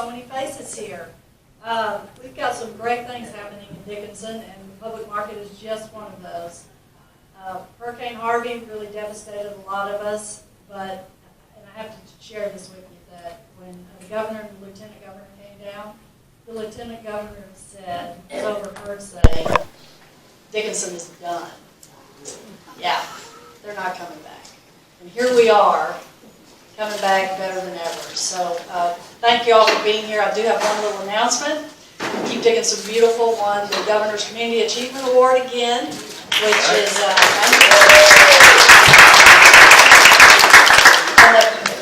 so many faces here. We've got some great things happening in Dickinson, and the public market is just one of those. Hurricane Harvey really devastated a lot of us, but, and I have to share this with you, that when the governor and the lieutenant governor came down, the lieutenant governor said, was overheard saying, Dickinson is done. Yeah, they're not coming back. And here we are, coming back better than ever. So thank you all for being here. I do have one little announcement. Keep Dickinson Beautiful won the Governor's Community Achievement Award again, which is,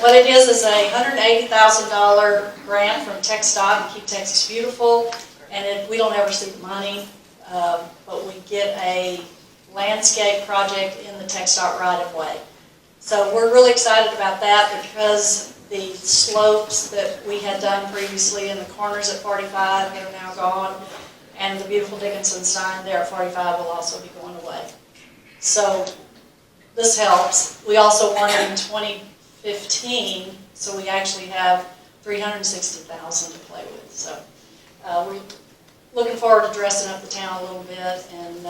what it is a $180,000 grant from TxDOT to keep Texas beautiful. And we don't ever see the money, but we get a landscape project in the TxDOT right-of-way. So we're really excited about that because the slopes that we had done previously in the corners at 45 are now gone, and the beautiful Dickinson sign there at 45 will also be going away. So this helps. We also won in 2015, so we actually have $360,000 to play with. So we're looking forward to dressing up the town a little bit, and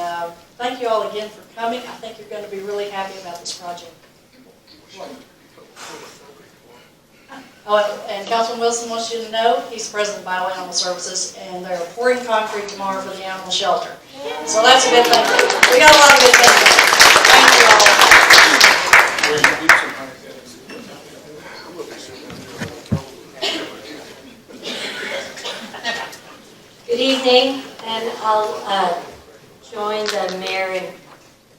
thank you all again for coming. I think you're going to be really happy about this project. Oh, and Councilman Wilson wants you to know he's president of Bio Animal Services, and they're pouring concrete tomorrow for the animal shelter. So that's a good thing. We got a lot of good things. Thank you all. Good evening, and I'll join the mayor in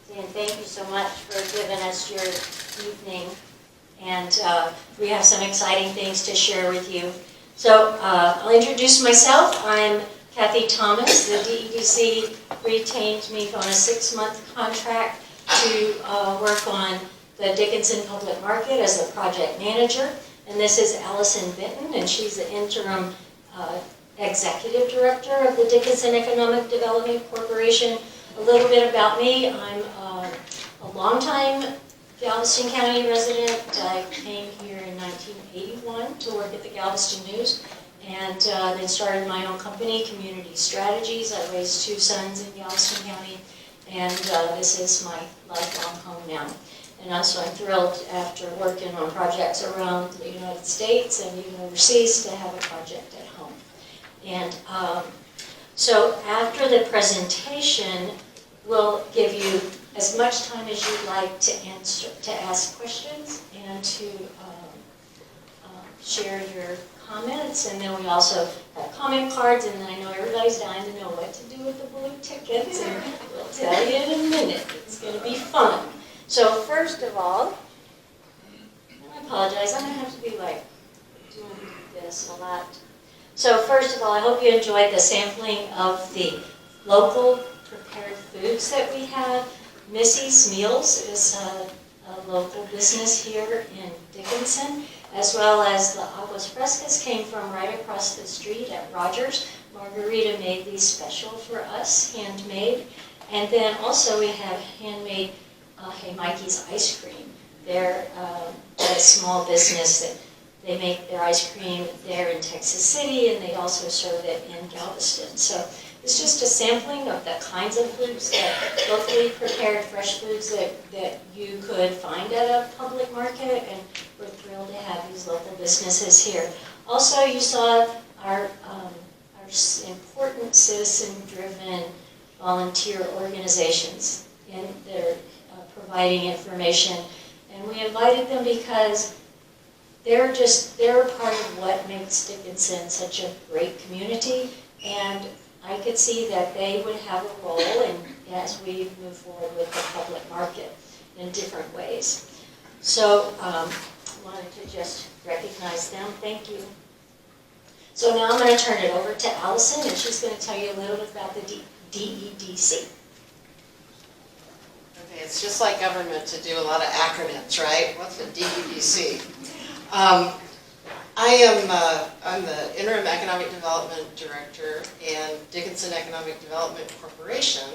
saying thank you so much for giving us your evening, and we have some exciting things to share with you. So I'll introduce myself. I'm Kathy Thomas. The DEDC retained me on a 6-month contract to work on the Dickinson Public Market as the project manager, and this is Allison Benton, and she's the interim executive director of the Dickinson Economic Development Corporation. A little bit about me. I'm a longtime Galveston County resident. I came here in 1981 to work at the Galveston News, and then started my own company, Community Strategies. I raised 2 sons in Galveston County, and this is my lifelong home now. And so I'm thrilled, after working on projects around the United States and even overseas, to have a project at home. And so after the presentation, we'll give you as much time as you'd like to ask questions and to share your comments. And then we also have comment cards, and I know everybody's dying to know what to do with the blue tickets, and we'll tell you in a minute. It's going to be fun. So first of all, I apologize, I'm going to have to be like doing this a lot. So first of all, I hope you enjoyed the sampling of the local prepared foods that we have. Missy's Meals is a local business here in Dickinson, as well as the Aguas Frescas came from right across the street at Rogers. Margarita made these special for us, handmade. And then also we have handmade Hey Mikey's ice cream. They're a small business that they make their ice cream there in Texas City, and they also serve it in Galveston. So it's just a sampling of the kinds of foods, that locally prepared fresh foods that you could find at a public market, and we're thrilled to have these local businesses here. Also, you saw our important citizen-driven volunteer organizations, and they're providing information. And we invited them because they're part of what makes Dickinson such a great community, and I could see that they would have a role as we move forward with the public market in different ways. So I wanted to just recognize them. Thank you. So now I'm going to turn it over to Allison, and she's going to tell you a little bit about the DEDC. Okay, it's just like government to do a lot of acronyms, right? What's the DEDC? I'm the Interim Economic Development Director, and Dickinson Economic Development Corporation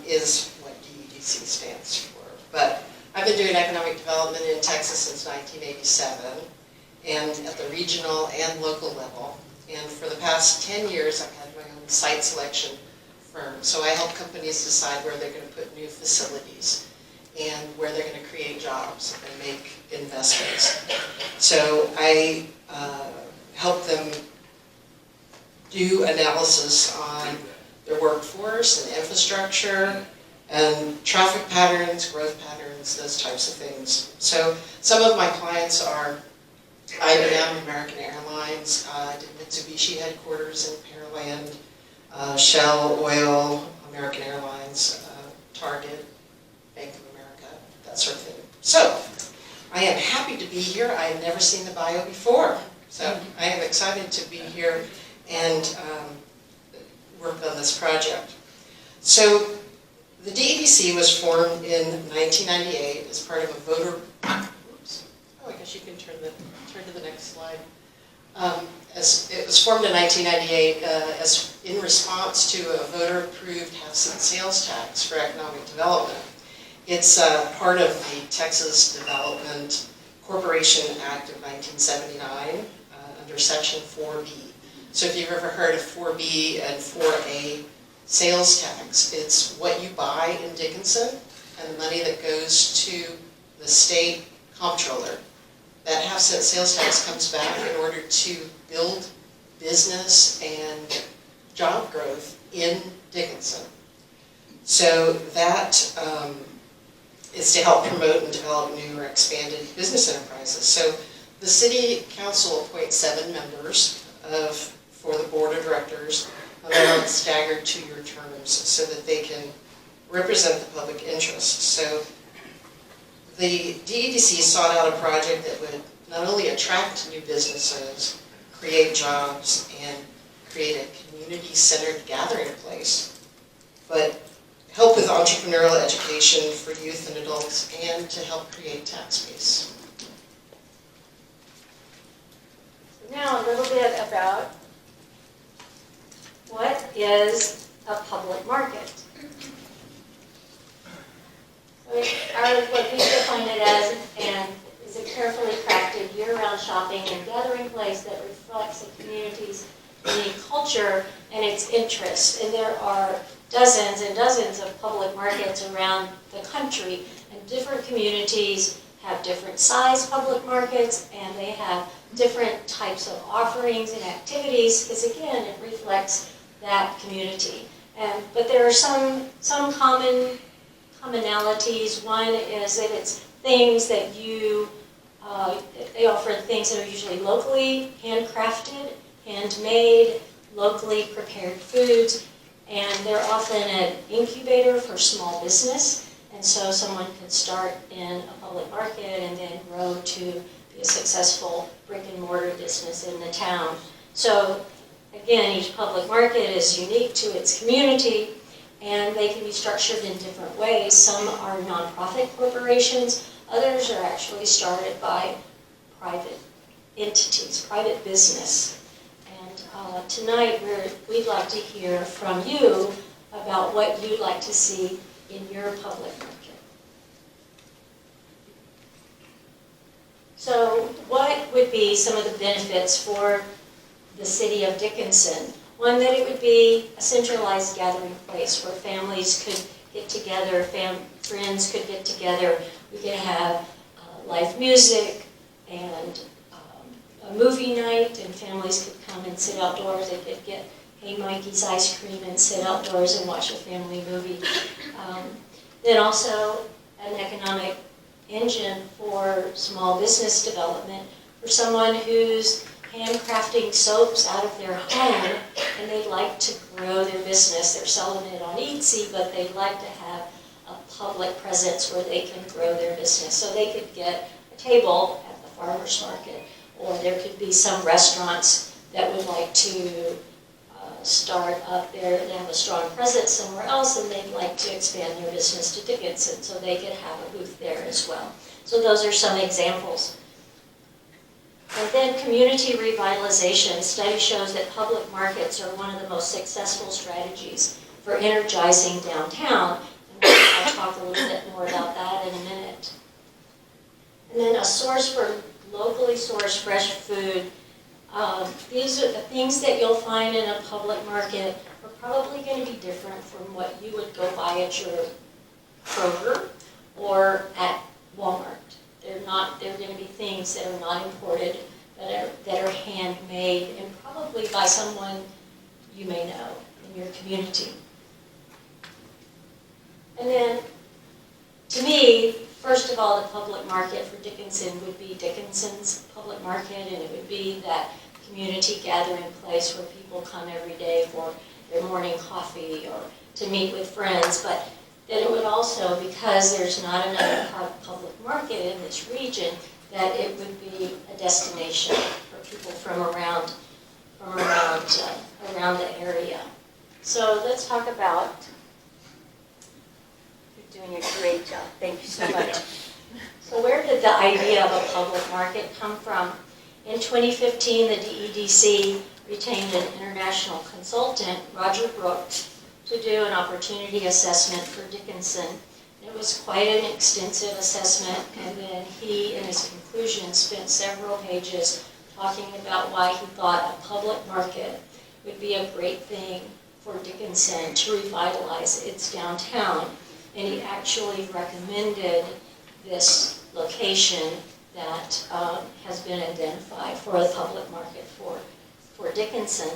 is what DEDC stands for. But I've been doing economic development in Texas since 1987, and at the regional and local level. And for the past 10 years, I've had my own site selection firm. So I help companies decide where they're going to put new facilities and where they're going to create jobs and make investments. So I help them do analysis on their workforce and infrastructure and traffic patterns, growth patterns, those types of things. So some of my clients are IBM, American Airlines, Mitsubishi headquarters in Pearland, Shell Oil, American Airlines, Target, Bank of America, that sort of thing. So I am happy to be here. I have never seen the bio before. So I am excited to be here and work on this project. So the DEDC was formed in 1998 as part of a voter, oops, oh, I guess you can turn to the next slide. As it was formed in 1998 as in response to a voter-approved half-cent sales tax for economic development. It's part of the Texas Development Corporation Act of 1979 under Section 4B. So if you've ever heard of 4B and 4A sales tax, it's what you buy in Dickinson and the money that goes to the state comptroller. That half-cent sales tax comes back in order to build business and job growth in Dickinson. So that is to help promote and develop new or expanded business enterprises. So the city council appoints 7 members for the board of directors, and they're on staggered 2-year terms so that they can represent the public interest. So the DEDC sought out a project that would not only attract new businesses, create jobs, and create a community-centered gathering place, but help with entrepreneurial education for youth and adults, and to help create tax base. Now a little bit about what is a public market. What we define it as is a carefully crafted year-round shopping and gathering place that reflects the community's unique culture and its interests. And there are dozens and dozens of public markets around the country, and different communities have different size public markets, and they have different types of offerings and activities, because again, it reflects that community. But there are some commonalities. One is that it's things that they offer things that are usually locally handcrafted, handmade, locally prepared foods, and they're often an incubator for small business. And so someone could start in a public market and then grow to be a successful brick and mortar business in the town. So again, each public market is unique to its community, and they can be structured in different ways. Some are nonprofit corporations, others are actually started by private entities, private business. And tonight we'd like to hear from you about what you'd like to see in your public market. So what would be some of the benefits for the city of Dickinson? One, that it would be a centralized gathering place where families could get together, friends could get together. We could have live music and a movie night, and families could come and sit outdoors. They could get Hey Mikey's ice cream and sit outdoors and watch a family movie. Then also an economic engine for small business development, for someone who's handcrafting soaps out of their home and they'd like to grow their business. They're selling it on Etsy, but they'd like to have a public presence where they can grow their business. So they could get a table at the farmer's market, or there could be some restaurants that would like to start up there and have a strong presence somewhere else, and they'd like to expand their business to Dickinson, so they could have a booth there as well. So those are some examples. And then community revitalization. Study shows that public markets are one of the most successful strategies for energizing downtown. And I'll talk a little bit more about that in a minute. And then a source for locally sourced fresh food. These are the things that you'll find in a public market are probably going to be different from what you would go buy at your Kroger or at Walmart. They're going to be things that are not imported, that are handmade, and probably by someone you may know in your community. And then, to me, first of all, the public market for Dickinson would be Dickinson's public market, and it would be that community gathering place where people come every day for their morning coffee or to meet with friends. But then it would also, because there's not another public market in this region, that it would be a destination for people from around the area. So let's talk about. You're doing a great job. Thank you so much. So where did the idea of a public market come from? In 2015, the DEDC retained an international consultant, Roger Brooks, to do an opportunity assessment for Dickinson. It was quite an extensive assessment, and then he, in his conclusion, spent several pages talking about why he thought a public market would be a great thing for Dickinson to revitalize its downtown. And he actually recommended this location that has been identified for the public market for Dickinson.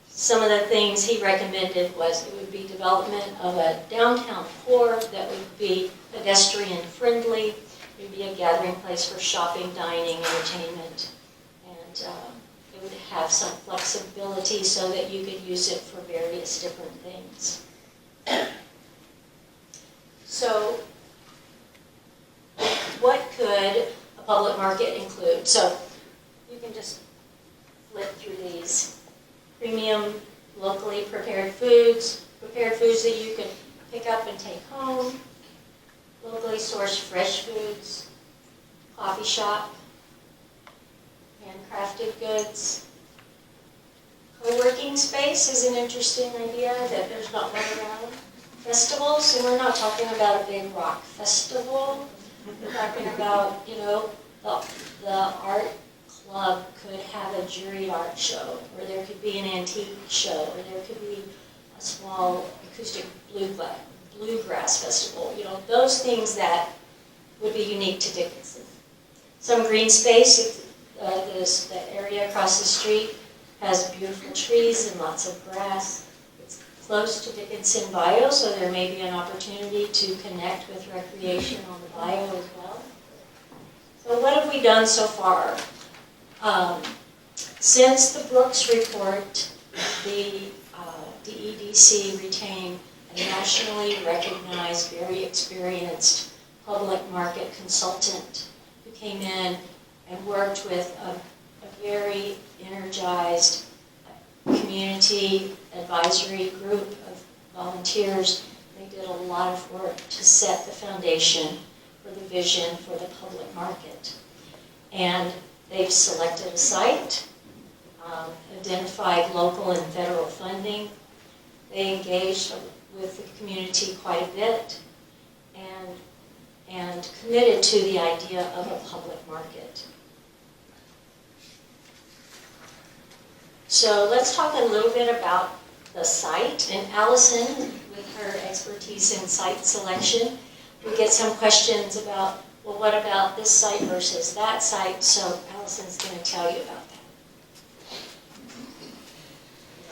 Some of the things he recommended was it would be development of a downtown core that would be pedestrian friendly. It would be a gathering place for shopping, dining, entertainment, and it would have some flexibility so that you could use it for various different things. So what could a public market include? So you can just flip through these. Premium, locally prepared foods that you can pick up and take home, locally sourced fresh foods, coffee shop, handcrafted goods. Co-working space is an interesting idea that there's not one around. Festivals, and we're not talking about a big rock festival. We're talking about, the art club could have a juried art show, or there could be an antique show, or there could be a small acoustic bluegrass festival. Those things that would be unique to Dickinson. Some green space, the area across the street has beautiful trees and lots of grass. It's close to Dickinson Bio, so there may be an opportunity to connect with recreation on the bio as well. So what have we done so far? Since the Brooks report, the DEDC retained a nationally recognized, very experienced public market consultant who came in and worked with a very energized community advisory group of volunteers. They did a lot of work to set the foundation for the vision for the public market. And they've selected a site, identified local and federal funding. They engaged with the community quite a bit and committed to the idea of a public market. So let's talk a little bit about the site. And Allison, with her expertise in site selection, we get some questions about, well, what about this site versus that site? So Allison's going to tell you about that.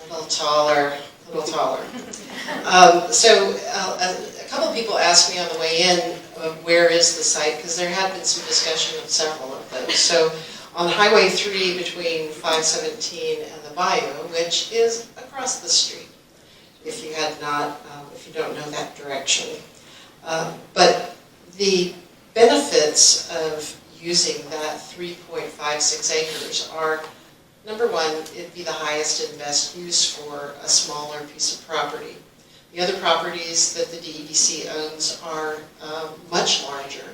A little taller. So a couple of people asked me on the way in, where is the site? Because there had been some discussion of several of those. So on Highway 3 between 517 and the Bayou, which is across the street, if you don't know that direction. But the benefits of using that 3.56 acres are, number one, it'd be the highest and best use for a smaller piece of property. The other properties that the DEDC owns are much larger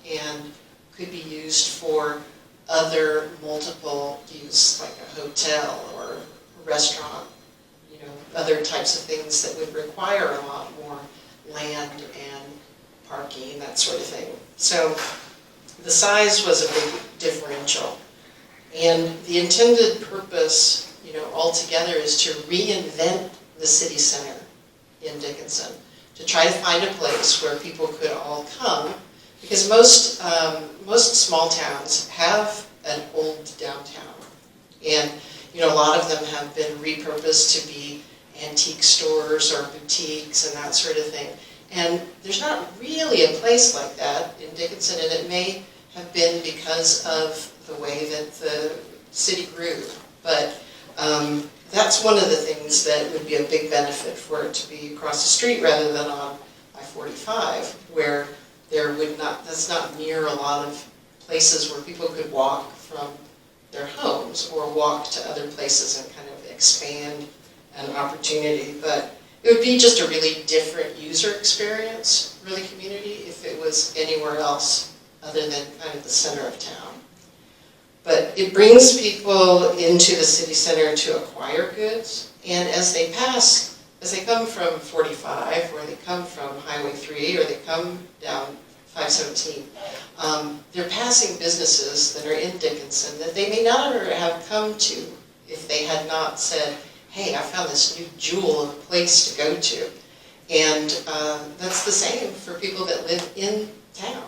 and could be used for other multiple use, like a hotel or a restaurant, other types of things that would require a lot more land and parking, that sort of thing. So the size was a differential. And the intended purpose, altogether is to reinvent the city center in Dickinson, to try to find a place where people could all come, because most small towns have an old downtown, and a lot of them have been repurposed to be antique stores or boutiques and that sort of thing. And there's not really a place like that in Dickinson, and it may have been because of the way that the city grew. But that's one of the things that would be a big benefit for it to be across the street rather than on I-45, where that's not near a lot of places where people could walk from their homes or walk to other places and kind of expand an opportunity. But it would be just a really different user experience for the community if it was anywhere else other than kind of the center of town. But it brings people into the city center to acquire goods, and as they come from 45, or they come from Highway 3, or they come down 517, they're passing businesses that are in Dickinson that they may not have come to if they had not said, hey, I found this new jewel of a place to go to. And that's the same for people that live in town.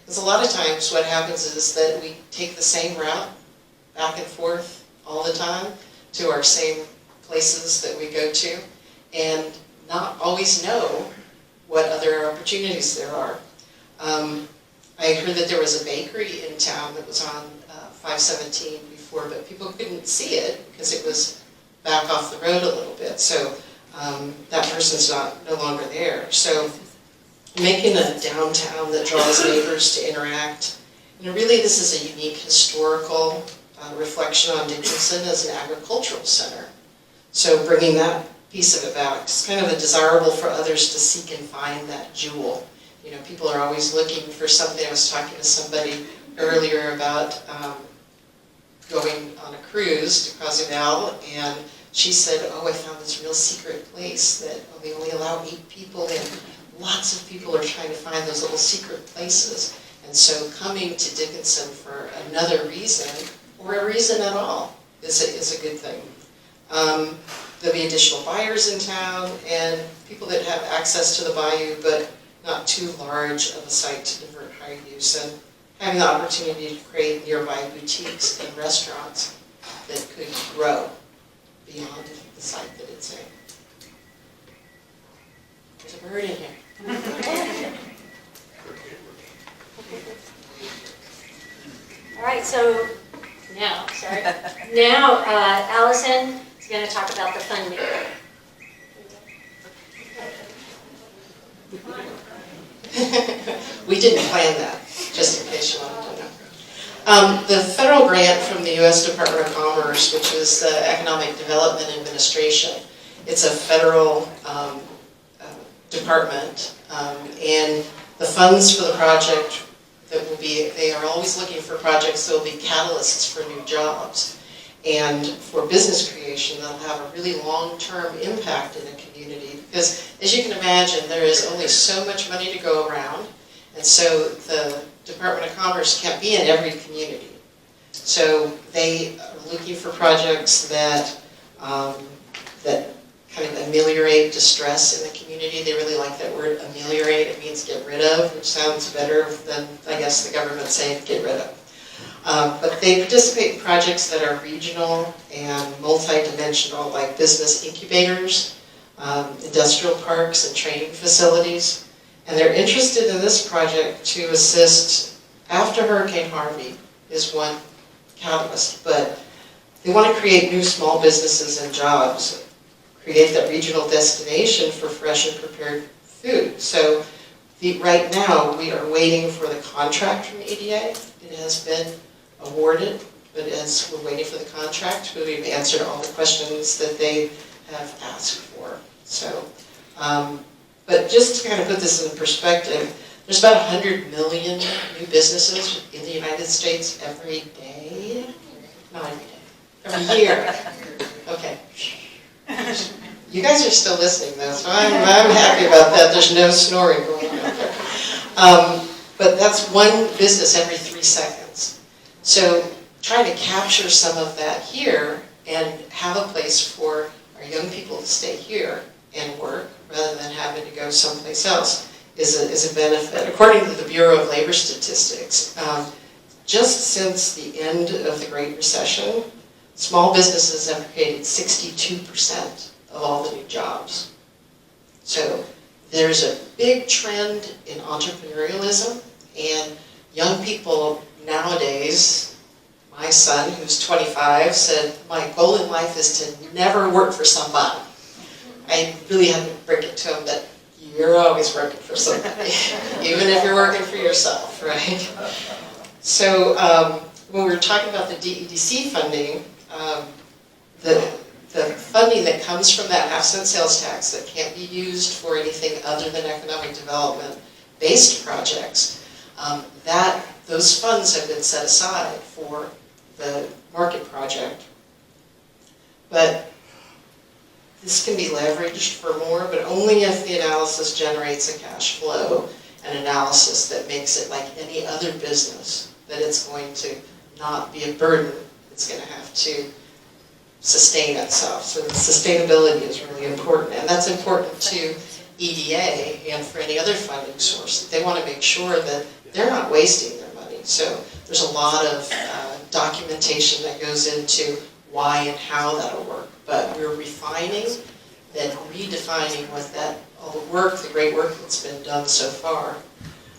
Because a lot of times what happens is that we take the same route back and forth all the time to our same places that we go to, and not always know what other opportunities there are. I heard that there was a bakery in town that was on 517 before, but people couldn't see it because it was back off the road a little bit. So that person's no longer there. So making a downtown that draws neighbors to interact. Really this is a unique historical reflection on Dickinson as an agricultural center. So bringing that piece of it back, it's kind of desirable for others to seek and find that jewel. People are always looking for something. I was talking to somebody earlier about going on a cruise to Cozumel, and she said, oh, I found this real secret place that they only allow 8 people in. Lots of people are trying to find those little secret places. And so coming to Dickinson for another reason, or a reason at all, is a good thing. There'll be additional buyers in town, and people that have access to the bayou, but not too large of a site to divert higher use, and having the opportunity to create nearby boutiques and restaurants that could grow beyond the site that it's in. There's a bird in here. All right, so now Allison is going to talk about the funding. We didn't plan that, just in case you wanted to know. The federal grant from the U.S. Department of Commerce, which is the Economic Development Administration, it's a federal department, and the funds for the project they are always looking for projects that will be catalysts for new jobs and for business creation that'll have a really long-term impact in the community. Because as you can imagine, there is only so much money to go around, and so the Department of Commerce can't be in every community. So they are looking for projects that kind of ameliorate distress in the community. They really like that word ameliorate. It means get rid of, which sounds better than, I guess, the government saying get rid of. But they participate in projects that are regional and multi-dimensional, like business incubators, industrial parks, and training facilities. And they're interested in this project to assist after Hurricane Harvey is one catalyst, but they want to create new small businesses and jobs, create that regional destination for fresh and prepared food. So right now we are waiting for the contract from EDA. It has been awarded, but as we're waiting for the contract, we've answered all the questions that they have asked for. So, but just to kind of put this in perspective, there's about 100 million new businesses in the United States every day. Not every day, every year. Okay. You guys are still listening though, so I'm happy about that. There's no snoring going on. But that's one business every 3 seconds. So trying to capture some of that here and have a place for our young people to stay here and work rather than having to go someplace else is a benefit. According to the Bureau of Labor Statistics, just since the end of the Great Recession, small businesses have created 62% of all the new jobs. So there's a big trend in entrepreneurialism, and young people nowadays, my son, who's 25, said, my goal in life is to never work for somebody. I really had to break it to him that you're always working for somebody, even if you're working for yourself, right? So when we were talking about the DEDC funding, the funding that comes from that half-cent sales tax that can't be used for anything other than economic development-based projects, those funds have been set aside for the market project. But this can be leveraged for more, but only if the analysis generates a cash flow, an analysis that makes it like any other business, that it's going to not be a burden. It's going to have to sustain itself. So the sustainability is really important, and that's important to EDA and for any other funding source. They want to make sure that they're not wasting their money. So there's a lot of documentation that goes into why and how that'll work. But we're refining and redefining what all the work, the great work that's been done so far.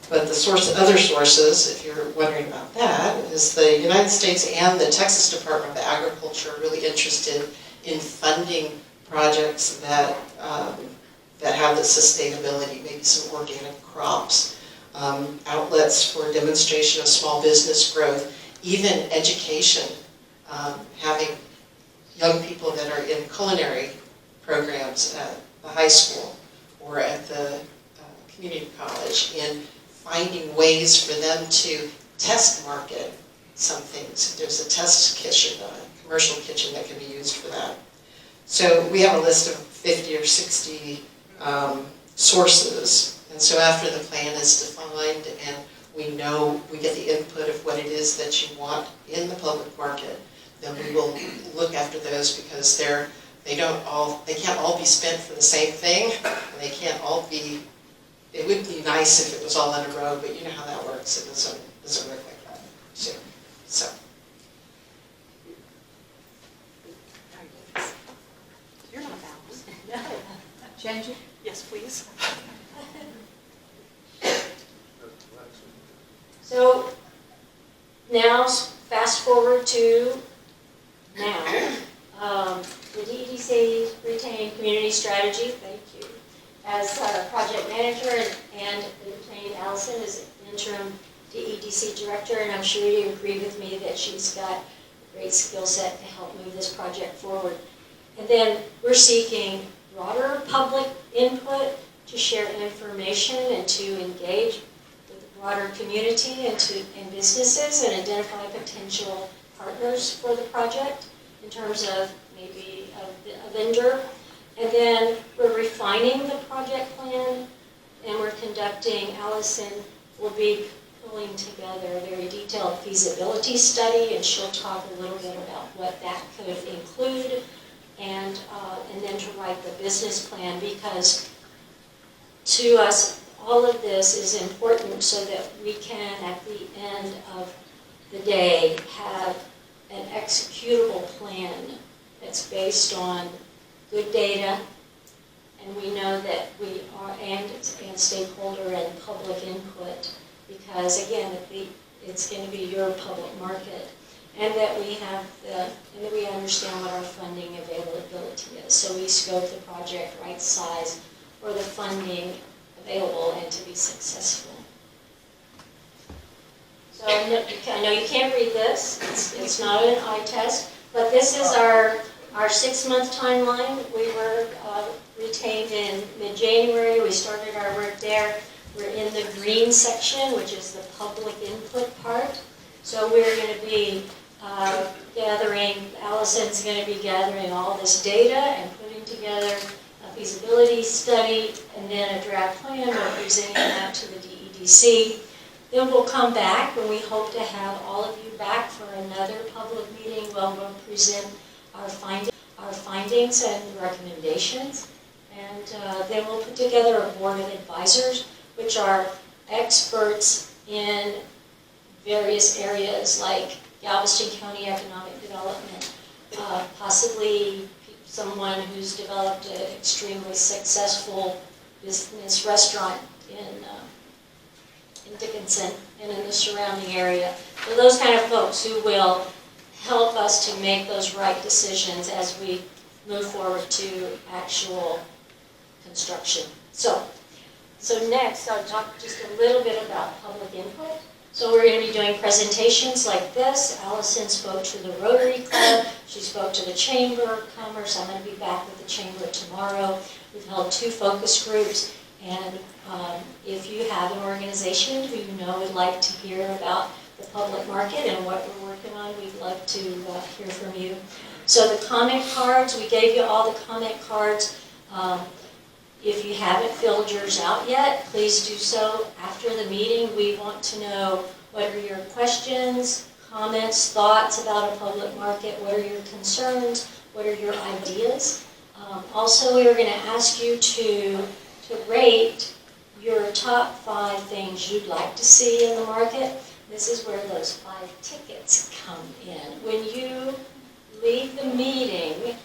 But other sources, if you're wondering about that, is the United States and the Texas Department of Agriculture are really interested in funding projects that have the sustainability, maybe some organic crops, outlets for demonstration of small business growth, even education, having young people that are in culinary programs at the high school or at the community college, in finding ways for them to test market some things. There's a test kitchen, a commercial kitchen that can be used for that. So we have a list of 50 or 60 sources. And so after the plan is defined and we get the input of what it is that you want in the public market, then we will look after those, because they can't all be spent for the same thing, and they can't all be. It would be nice if it was all in a row, but you know how that works. It doesn't work like that. So. You're not balanced. No. Change it? Yes, please. So now, fast forward to now. The DEDC retained community strategy, thank you, as project manager, and retained Allison as interim DEDC director, and I'm sure you agree with me that she's got a great skill set to help move this project forward. And then we're seeking broader public input to share information and to engage with the broader community and businesses and identify potential partners for the project in terms of maybe a vendor. And then we're refining the project plan, and we're conducting, Allison will be pulling together a very detailed feasibility study, and she'll talk a little bit about what that could include, and then to write the business plan, because to us, all of this is important so that we can, at the end of the day, have an executable plan that's based on good data, and we know that we are, and stakeholder and public input, because again, it's going to be your public market, and that we have and that we understand what our funding availability is. So we scope the project right size for the funding available and to be successful. So I know you can't read this, it's not an eye test, but this is our 6-month timeline. We were retained in mid-January. We started our work there. We're in the green section, which is the public input part. So we're going to be Allison's going to be gathering all this data and putting together a feasibility study and then a draft plan. We're presenting that to the DEDC. Then we'll come back, and we hope to have all of you back for another public meeting where we'll present our findings and recommendations. And then we'll put together a board of advisors, which are experts in various areas like Galveston County economic development, possibly someone who's developed an extremely successful business restaurant in Dickinson and in the surrounding area. So those kind of folks who will help us to make those right decisions as we move forward to actual construction. So next I'll talk just a little bit about public input. So we're going to be doing presentations like this. Allison spoke to the Rotary Club. She spoke to the Chamber of Commerce. I'm going to be back with the Chamber tomorrow. We've held 2 focus groups. And if you have an organization who you know would like to hear about the public market and what we're working on, we'd love to hear from you. So the comment cards, we gave you all the comment cards. If you haven't filled yours out yet, please do so after the meeting. We want to know what are your questions, comments, thoughts about a public market, what are your concerns, what are your ideas. Also, we are going to ask you to rate your top 5 things you'd like to see in the market. This is where those 5 tickets come in. When you leave the meeting,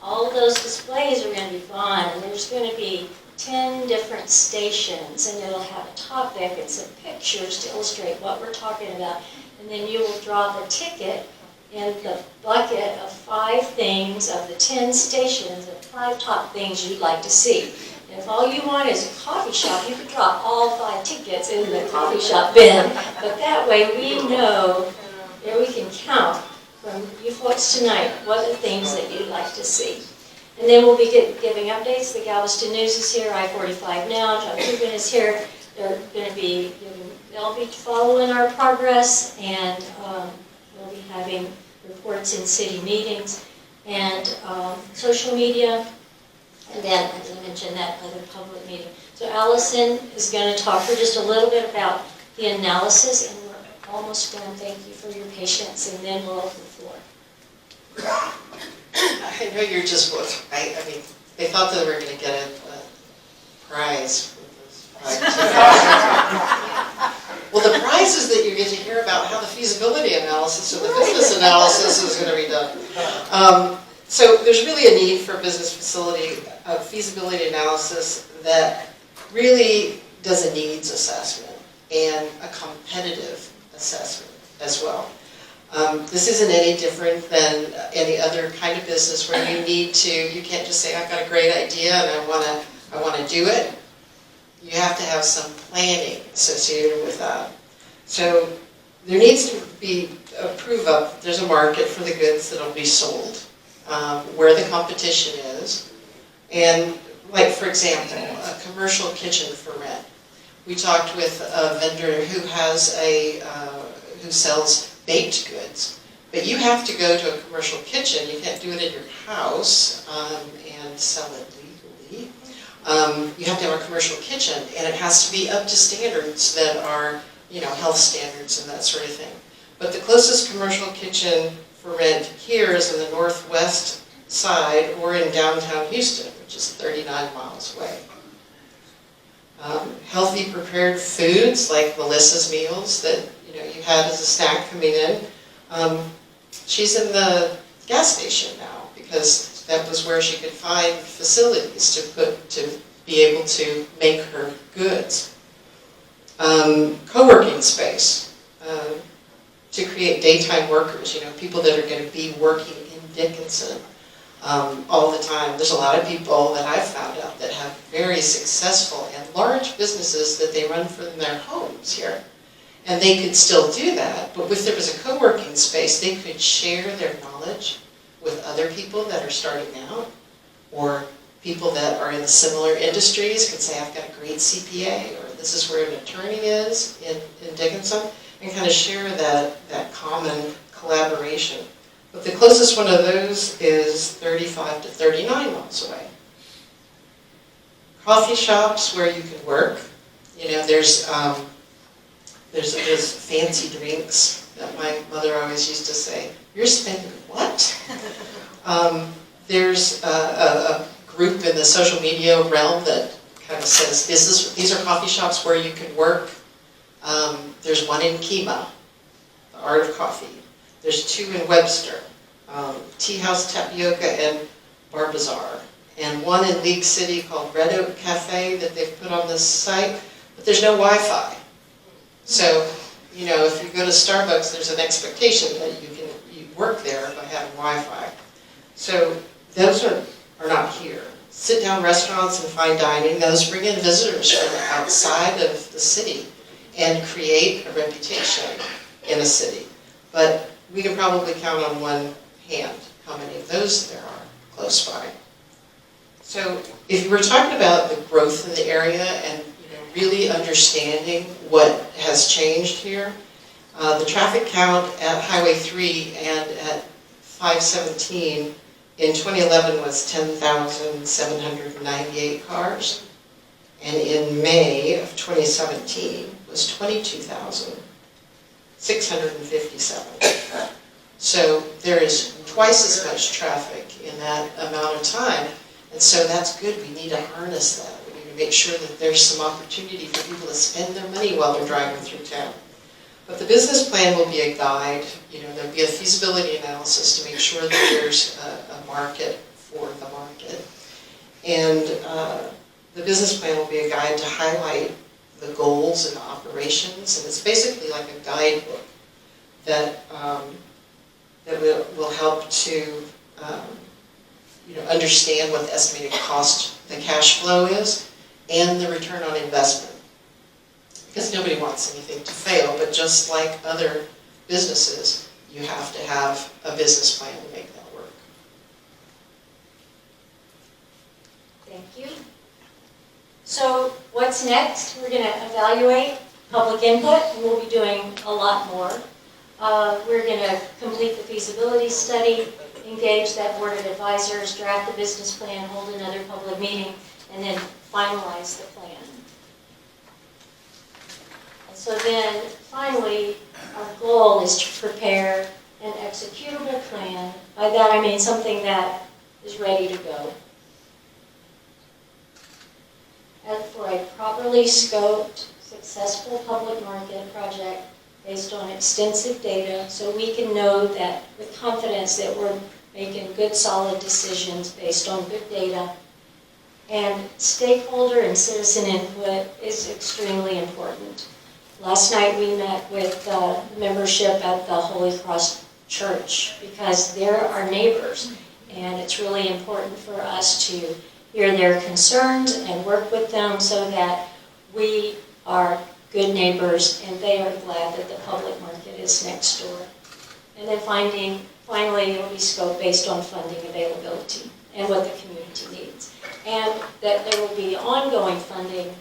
all those displays are going to be gone, and there's going to be 10 different stations, and it'll have a topic and some pictures to illustrate what we're talking about. And then you will drop a ticket in the bucket of 5 things of the 10 stations of 5 top things you'd like to see. And if all you want is a coffee shop, you could drop all 5 tickets in the coffee shop bin. But that way we know, there we can count from you folks tonight what are the things that you'd like to see. And then we'll be giving updates. The Galveston News is here, I-45 Now, John Coogan is here. They'll be following our progress, and we'll be having reports in city meetings and social media. And then, as I mentioned, that other public meeting. So Allison is going to talk for just a little bit about the analysis, and we're almost done. Thank you for your patience, and then we'll open the floor. I know you're just, I mean, they thought they were going to get a prize for those 5 tickets. Well, the prize is that you get to hear about how the feasibility analysis or the business analysis is going to be done. So there's really a need for business facility feasibility analysis that really does a needs assessment and a competitive assessment as well. This isn't any different than any other kind of business where you can't just say, I've got a great idea and I want to do it. You have to have some planning associated with that. So there needs to be a prove up, there's a market for the goods that will be sold, where the competition is. And like, for example, a commercial kitchen for rent. We talked with a vendor who sells baked goods, but you have to go to a commercial kitchen. You can't do it in your house and sell it legally. You have to have a commercial kitchen, and it has to be up to standards that are, health standards and that sort of thing. But the closest commercial kitchen for rent here is in the northwest side or in downtown Houston, which is 39 miles away. Healthy prepared foods like Melissa's Meals that you had as a snack coming in. She's in the gas station now because that was where she could find facilities to be able to make her goods. Co-working space to create daytime workers, people that are going to be working in Dickinson all the time. There's a lot of people that I've found out that have very successful and large businesses that they run from their homes here. And they could still do that, but if there was a co-working space, they could share their knowledge with other people that are starting out, or people that are in similar industries could say, I've got a great CPA, or this is where an attorney is in Dickinson, and kind of share that common collaboration. But the closest one of those is 35 to 39 miles away. Coffee shops where you can work. There's those fancy drinks that my mother always used to say, "You're spending what?" There's a group in the social media realm that kind of says, these are coffee shops where you can work. There's one in Kemah, the Art of Coffee. There's two in Webster, Tea House Tapioca and Bar Bazaar. And one in League City called Red Oak Cafe that they've put on this site, but there's no Wi-Fi. So, you know, if you go to Starbucks, there's an expectation that you work there by having Wi-Fi. So those are not here. Sit-down restaurants and fine dining, those bring in visitors from outside of the city and create a reputation in a city. But we can probably count on one hand how many of those there are close by. So if we're talking about the growth in the area and really understanding what has changed here, the traffic count at Highway 3 and at 517 in 2011 was 10,798 cars, and in May of 2017 was 22,657. So there is twice as much traffic in that amount of time, and so that's good. We need to harness that. We need to make sure that there's some opportunity for people to spend their money while they're driving through town. But the business plan will be a guide. There'll be a feasibility analysis to make sure that there's a market for the market. And the business plan will be a guide to highlight the goals and operations. And it's basically like a guidebook that will help to understand what the estimated cost, the cash flow is, and the return on investment. Because nobody wants anything to fail, but just like other businesses, you have to have a business plan to make that work. Thank you. So what's next? We're going to evaluate public input, and we'll be doing a lot more. We're going to complete the feasibility study, engage that board of advisors, draft the business plan, hold another public meeting, and then finalize the plan. So then, finally, our goal is to prepare an executable plan. By that I mean something that is ready to go. And for a properly scoped, successful public market project based on extensive data, so we can know that with confidence that we're making good, solid decisions based on good data. And stakeholder and citizen input is extremely important. Last night we met with membership at the Holy Cross Church because they're our neighbors, and it's really important for us to hear their concerns and work with them so that we are good neighbors and they are glad that the public market is next door. And then finally it'll be scoped based on funding availability and what the community needs. And that there will be ongoing funding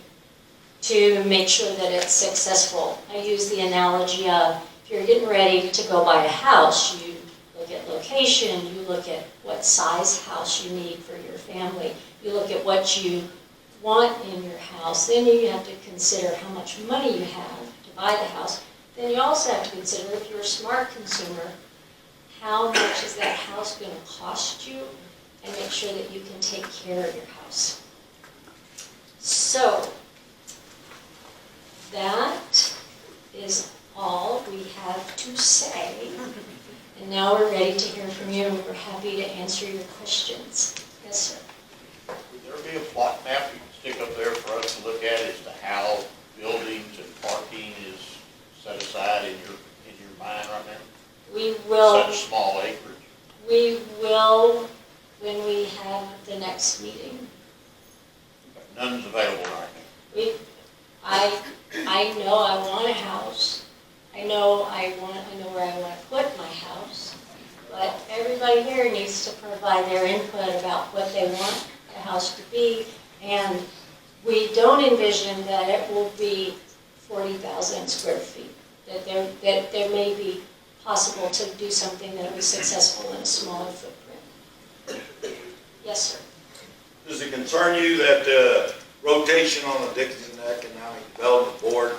to make sure that it's successful. I use the analogy of if you're getting ready to go buy a house, you look at location, you look at what size house you need for your family, you look at what you want in your house, then you have to consider how much money you have to buy the house. Then you also have to consider, if you're a smart consumer, how much is that house going to cost you, and make sure that you can take care of your house. So, that is all we have to say. And now we're ready to hear from you, and we're happy to answer your questions. Yes, sir. Would there be a plot map you can stick up there for us to look at as to how buildings and parking is set aside in your mind right now? We will. Such small acreage. We will when we have the next meeting. None's available right now. I know I want a house. I know where I want to put my house. But everybody here needs to provide their input about what they want the house to be. And we don't envision that it will be 40,000 square feet. That there may be possible to do something that will be successful in a smaller footprint. Yes, sir. Does it concern you that rotation on the Dickinson Economic Development Board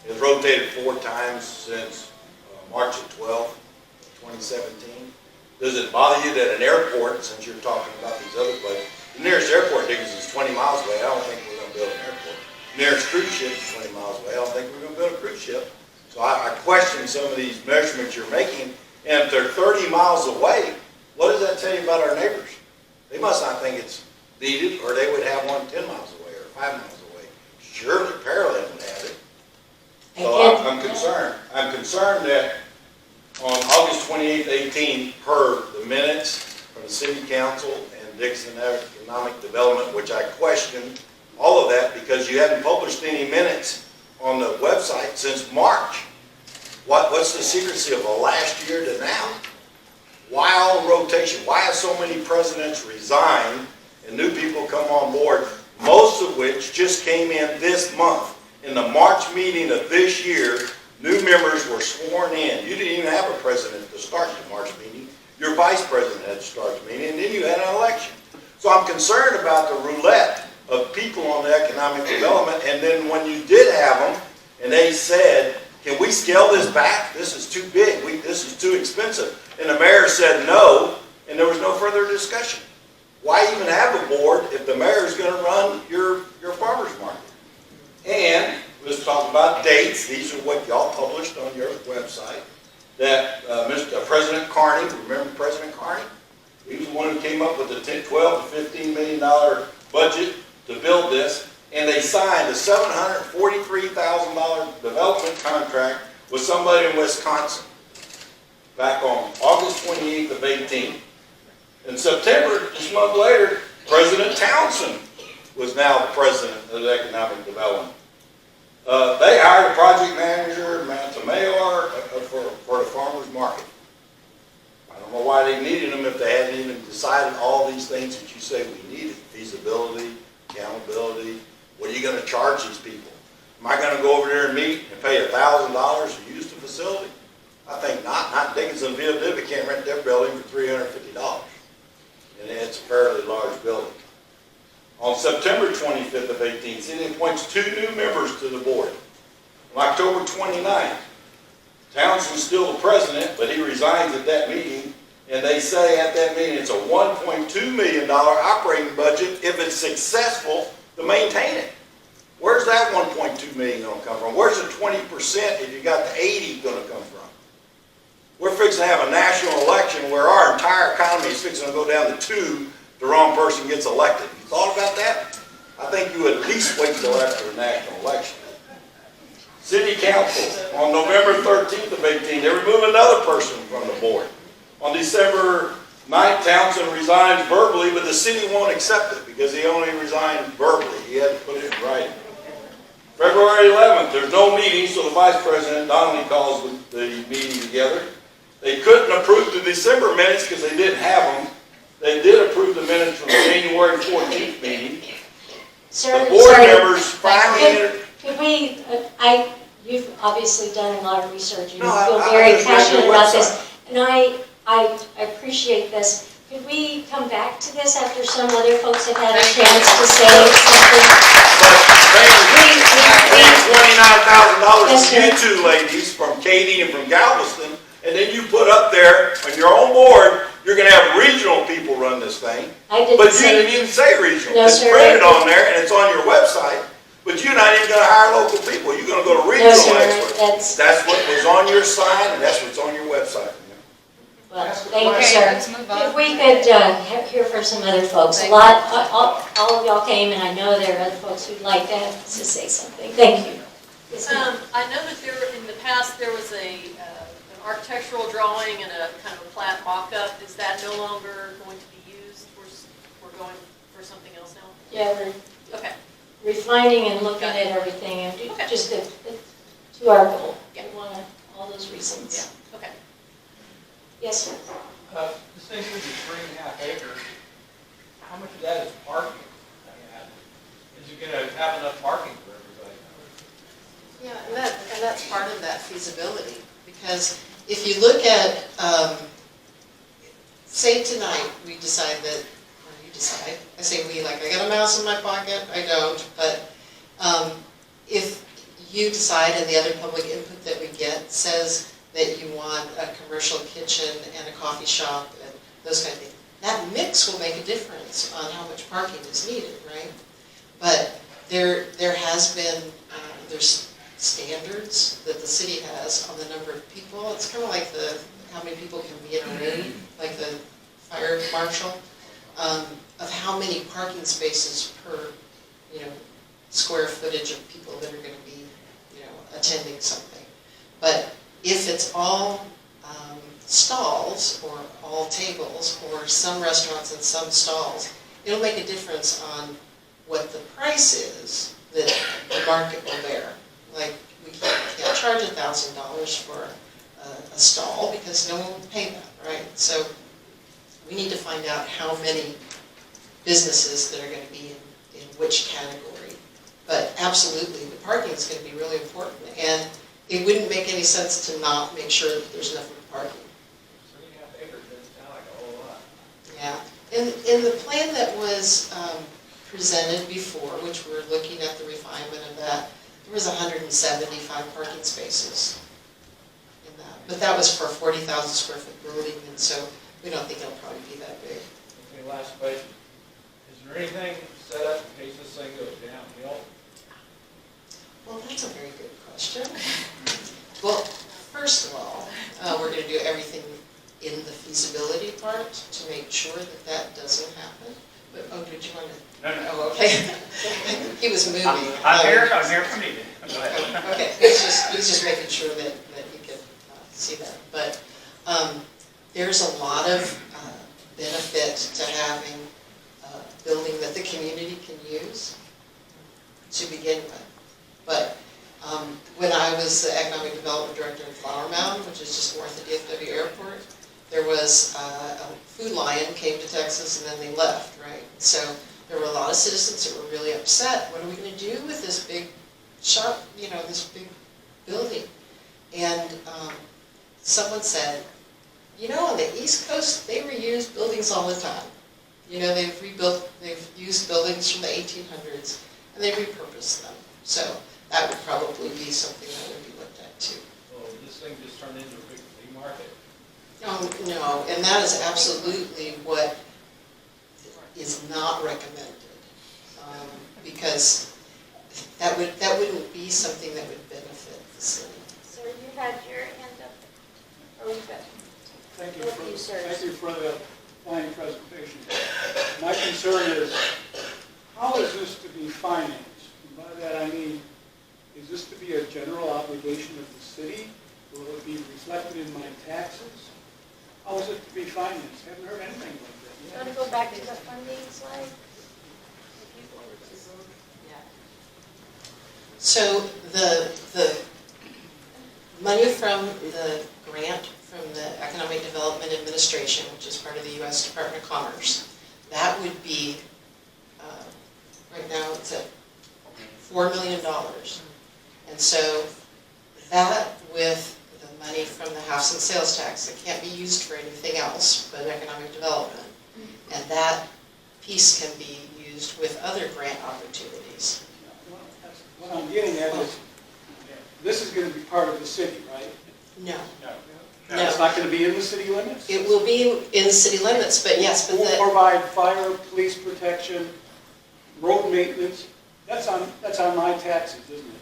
It's rotated 4 times since March of 2017. Does it bother you that an airport, since you're talking about these other places, the nearest airport, Diggins, is 20 miles away. I don't think we're going to build an airport. The nearest cruise ship is 20 miles away. I don't think we're going to build a cruise ship. So I question some of these measurements you're making. And if they're 30 miles away, what does that tell you about our neighbors? They must not think it's needed, or they would have one 10 miles away or 5 miles away. Surely Pearland would have it. So I'm concerned. I'm concerned that on August 28th, 18, per the minutes from the city council and Dixon Economic Development, which I question all of that because you haven't published any minutes on the website since March. What's the secrecy of the last year to now? Why all rotation? Why have so many presidents resign and new people come on board, most of which just came in this month? In the March meeting of this year, new members were sworn in. You didn't even have a president to start the March meeting. Your vice president had to start the meeting, and then you had an election. So I'm concerned about the roulette of people on the economic development, and then when you did have them, and they said, can we scale this back? This is too big. This is too expensive. And the mayor said no, and there was no further discussion. Why even have a board if the mayor is going to run your farmer's market? And let's talk about dates. These are what y'all published on your website. That President Carney, remember President Carney? He was the one who came up with the $12 to $15 million budget to build this. And they signed a $743,000 development contract with somebody in Wisconsin back on August 28th of 18. In September, just a month later, President Townsend was now the president of the economic development. They hired a project manager, Montemayor, for the farmer's market. I don't know why they needed them if they hadn't even decided all these things that you say we needed. Feasibility, accountability. What are you going to charge these people? Am I going to go over there and meet and pay $1,000 to use the facility? I think not. Not Dickinson Ville can't rent their building for $350. And it's a fairly large building. On September 25th of 18, city appoints 2 new members to the board. On October 29th, Townsend's still the president, but he resigns at that meeting, and they say at that meeting it's a $1.2 million operating budget if it's successful to maintain it. Where's that $1.2 million going to come from? Where's the 20% if you got the 80 going to come from? We're fixing to have a national election where our entire economy is fixing to go down to 2. The wrong person gets elected. You thought about that? I think you would at least wait until after the national election. City Council, on November 13th of 18, they remove another person from the board. On December 9th, Townsend resigns verbally, but the city won't accept it because he only resigned verbally. He had to put it in writing. February 11th, there's no meeting, so the Vice President, Donnelly, calls the meeting together. They couldn't approve the December minutes because they didn't have them. They did approve the minutes from the January 14th meeting. Sir, The board members finally Could we, you've obviously done a lot of research and you No, feel I very just read your passionate about this. website. And I appreciate this. Could we come back to this after some other folks have had a chance to say something? $29,000 Yes, to you sir. 2 ladies from Katy and from Galveston, and then you put up there on your own board, you're going to have regional people run this thing. I didn't But you say, didn't even say regional. No, It's sir. printed on there and it's on your website, but you're not even going to hire local people. You're going to go to no, regional sir, experts. That's what was on your sign and that's what's on your website. well, thank you, sir. If we could hear from some other folks. A lot, all of y'all came, and I know there are other folks who'd like to say something. Thank you. Yes, ma'am. I know that in the past, there was an architectural drawing and a kind of a plat mock-up. Is that no longer going to be used? We're going for something else now? Yeah, we're Okay. refining and looking at everything, and Okay. just to our goal. Yeah. We want all those reasons. Yeah, okay. Yes, sir. This thing should be 3.5 acres. How much of that is parking? Is it gonna have enough parking for everybody? Yeah, and that's part of that feasibility. Because if you look at, say tonight, we decide that, or you decide, I say we, like I got a mouse in my pocket, I don't, but if you decide and the other public input that we get says that you want a commercial kitchen and a coffee shop and those kind of things, that mix will make a difference on how much parking is needed, right? But there has been, there's standards that the city has on the number of people. It's kind of like how many people can be in a room, like the fire marshal, of how many parking spaces per, square footage of people that are going to be, attending something. But if it's all stalls or all tables or some restaurants and some stalls, it'll make a difference on what the price is that the market will bear. Like, we can't charge $1,000 for a stall because no one will pay that, right? So we need to find out how many businesses that are going to be in which category. But absolutely, the parking is going to be really important, and it wouldn't make any sense to not make sure that there's enough parking. 3.5 acres doesn't sound like a whole lot. Yeah, in the plan that was presented before, which we're looking at the refinement of that, there was 175 parking spaces in that. But that was for a 40,000 square foot building, and so we don't think it'll probably be that big. Okay, last question. Is there anything set up in case this thing goes downhill? Well, that's a very good question. Well, first of all, we're going to do everything in the feasibility part to make sure that that doesn't happen. But, did you want to? No. Oh, okay. He was moving. I'm here if needed. Go ahead. Okay, he's just making sure that he could see that. But there's a lot of benefit to having a building that the community can use to begin with. But when I was the economic development director in Flower Mound, which is just north of DFW Airport, there was a Food Lion came to Texas and then they left, right? So there were a lot of citizens that were really upset. What are we going to do with this big shop, this big building? And someone said, on the East Coast, they reuse buildings all the time. They've used buildings from the 1800s and they repurpose them. So that would probably be something that would be looked at too. Well, this thing just turned into a big flea market. No, and that is absolutely what is not recommended, because that wouldn't be something that would benefit the city. Sir, you had your hand up. Or we've got, Thank you both of you, sirs. thank you for the fine presentation. My concern is, how is this to be financed? And by that I mean, is this to be a general obligation of the city? Will it be reflected in my taxes? How is it to be financed? I haven't heard anything like that You yet. want to go back to the funding slide? So the money from the grant from the Economic Development Administration, which is part of the U.S. Department of Commerce, that would be, right now it's at $4 million. And so that with the money from the house and sales tax, that can't be used for anything else but economic development. And that piece can be used with other grant opportunities. What I'm getting at is, this is going to be part of the city, right? No. No. It's not going to be in the city limits? It will be in the city limits, but yes, but We'll provide fire, police protection, road maintenance. That's on my taxes, isn't it?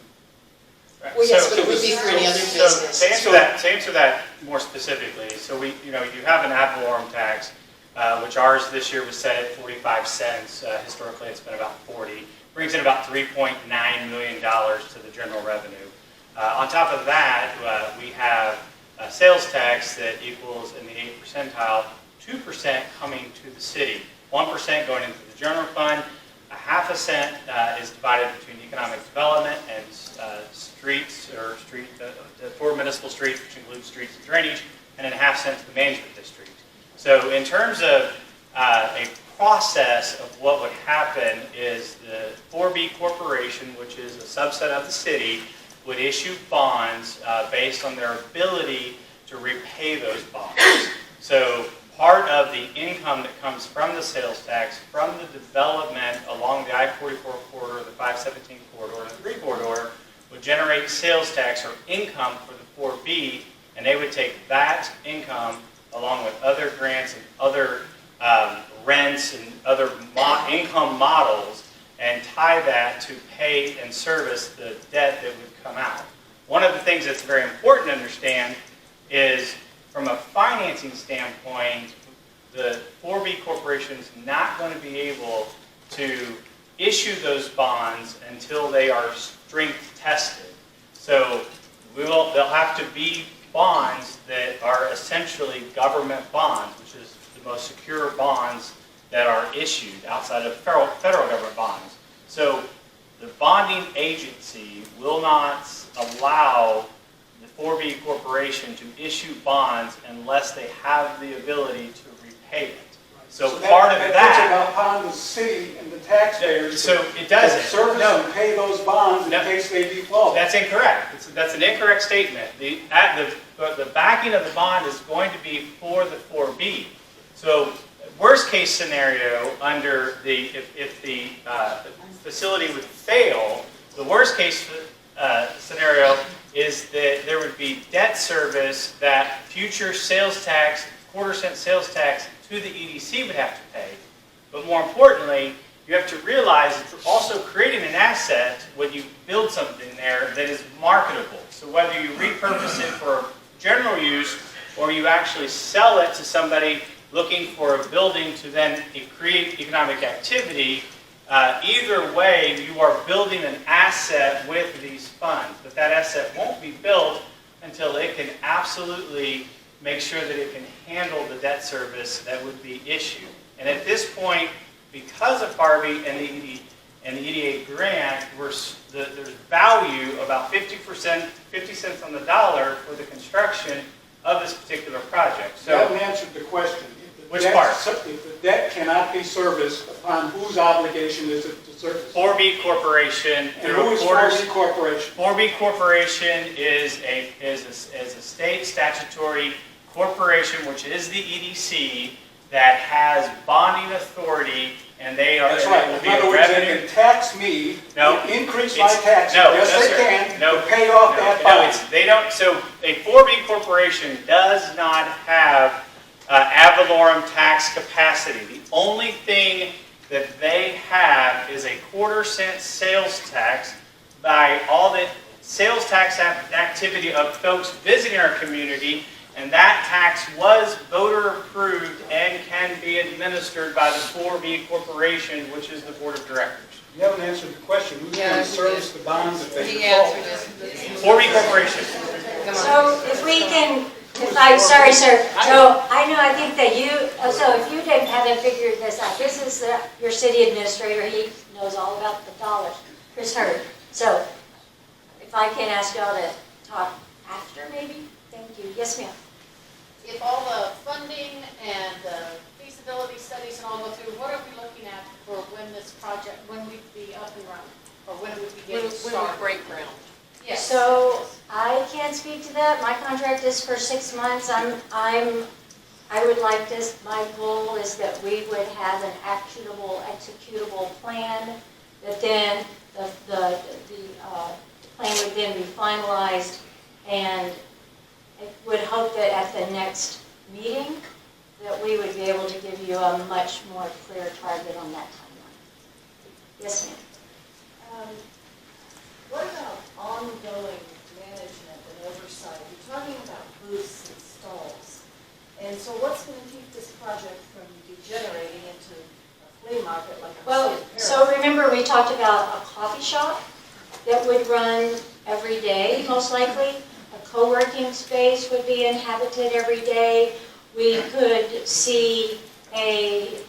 Right. well, yes, So- but it would be for any other So business. to answer that more specifically, so you have an ad valorem tax, which ours this year was set at 45 cents. Historically, it's been about 40. Brings in about $3.9 million to the general revenue. On top of that, we have a sales tax that equals in the 8th percentile, 2% coming to the city, 1% going into the general fund, a ½ cent is divided between economic development and the 4 municipal streets, which includes streets and drainage, and then ½ cent to the management district. So in terms of a process of what would happen is the 4B Corporation, which is a subset of the city, would issue bonds based on their ability to repay those bonds. So part of the income that comes from the sales tax, from the development along the I-44 corridor, the 517 corridor, and the 3 corridor, would generate sales tax or income for the 4B, and they would take that income along with other grants and other rents and other income models and tie that to pay and service the debt that would come out. One of the things that's very important to understand is from a financing standpoint, the 4B corporation is not going to be able to issue those bonds until they are strength tested. So they'll have to be bonds that are essentially government bonds, which is the most secure bonds that are issued outside of federal government bonds. So the bonding agency will not allow the 4B corporation to issue bonds unless they have the ability to repay it. So part of puts that. it upon the city and the taxpayers. So it doesn't. To service No. and pay those bonds in No. case they default. That's incorrect. That's an incorrect statement. The backing of the bond is going to be for the 4B. So worst case scenario, under if the facility would fail, the worst case scenario is that there would be debt service that future sales tax, quarter-cent sales tax to the EDC would have to pay. But more importantly, you have to realize it's also creating an asset when you build something there that is marketable. So whether you repurpose it for general use or you actually sell it to somebody looking for a building to then create economic activity, either way, you are building an asset with these funds. But that asset won't be built until it can absolutely make sure that it can handle the debt service that would be issued. And at this point, because of Harvey and the EDA grant, there's value about 50 cents on the dollar for the construction of this particular project. You So, haven't answered the question. If the Which debt- part? If the debt cannot be serviced, upon whose obligation is it to service? 4B Corporation And through who a is quarters. 4B Corporation? 4B Corporation is a state statutory corporation, which is the EDC, that has bonding authority, and they are. That's and right. it will In be a other words, they revenue- can tax me, No, increase my it's- taxes. no, Yes, no, they sir. can, No, to pay off no, that no, bond. they don't. So a 4B corporation does not have ad valorem tax capacity. The only thing that they have is a quarter-cent sales tax by all the sales tax activity of folks visiting our community, and that tax was voter approved and can be administered by the 4B Corporation, which is the board of directors. You haven't answered the question. Who's going to service the bonds if they He default? answered it. 4B Corporation. Come on. So if we can, sorry, sir. So I think that so if you haven't figured this out, this is your city administrator. He knows all about the dollars, Chris Hurd. So if I can ask y'all to talk after, maybe? Thank you. Yes, ma'am. If all the funding and the feasibility studies and all go through, what are we looking at for when this project, when we'd be up and running? Or when would we When get we started? break ground. Yes. So I can't speak to that. My contract is for 6 months. I would like this, my goal is that we would have an actionable, executable plan, that then the plan would then be finalized, and I would hope that at the next meeting, that we would be able to give you a much more clear target on that timeline. Yes, ma'am. What about ongoing management and oversight? You're talking about booths and stalls. And so what's going to keep this project from degenerating into a flea market like a Well, so remember we talked about a coffee shop that would run every day, most likely. A co-working space would be inhabited every day. We could see a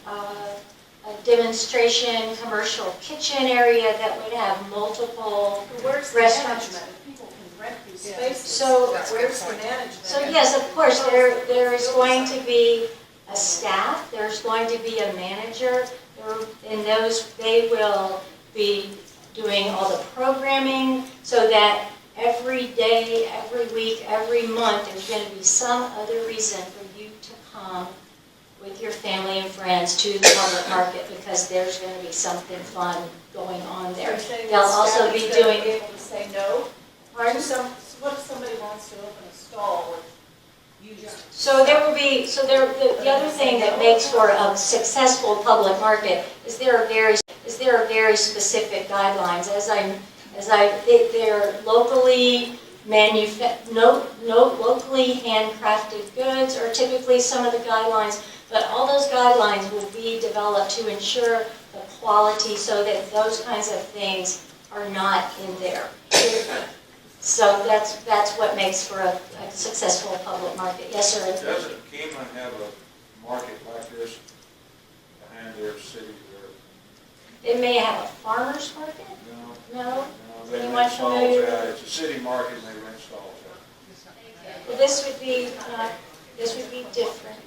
demonstration commercial kitchen area that would have multiple Where's the restaurants. management? If people can rent these spaces, So- where's the management? So yes, of course, there is going to be a staff, there's going to be a manager, and they will be doing all the programming so that every day, every week, every month, there's going to be some other reason for you to come with your family and friends to the public market, because there's going to be something fun going on there. They'll also be doing, say no? Pardon? What if somebody wants to open a stall with used? So there will be, the other thing that makes for a successful public market is there are very specific guidelines. They're locally locally handcrafted goods are typically some of the guidelines, but all those guidelines will be developed to ensure the quality so that those kinds of things are not in there. So that's what makes for a successful public market. Yes, sir? Doesn't Keeneland have a market like this behind their city where? They may have a farmer's market? No. No? They Anyone rent stalls familiar? out. It's a city market and they rent stalls out. Well, this would be different.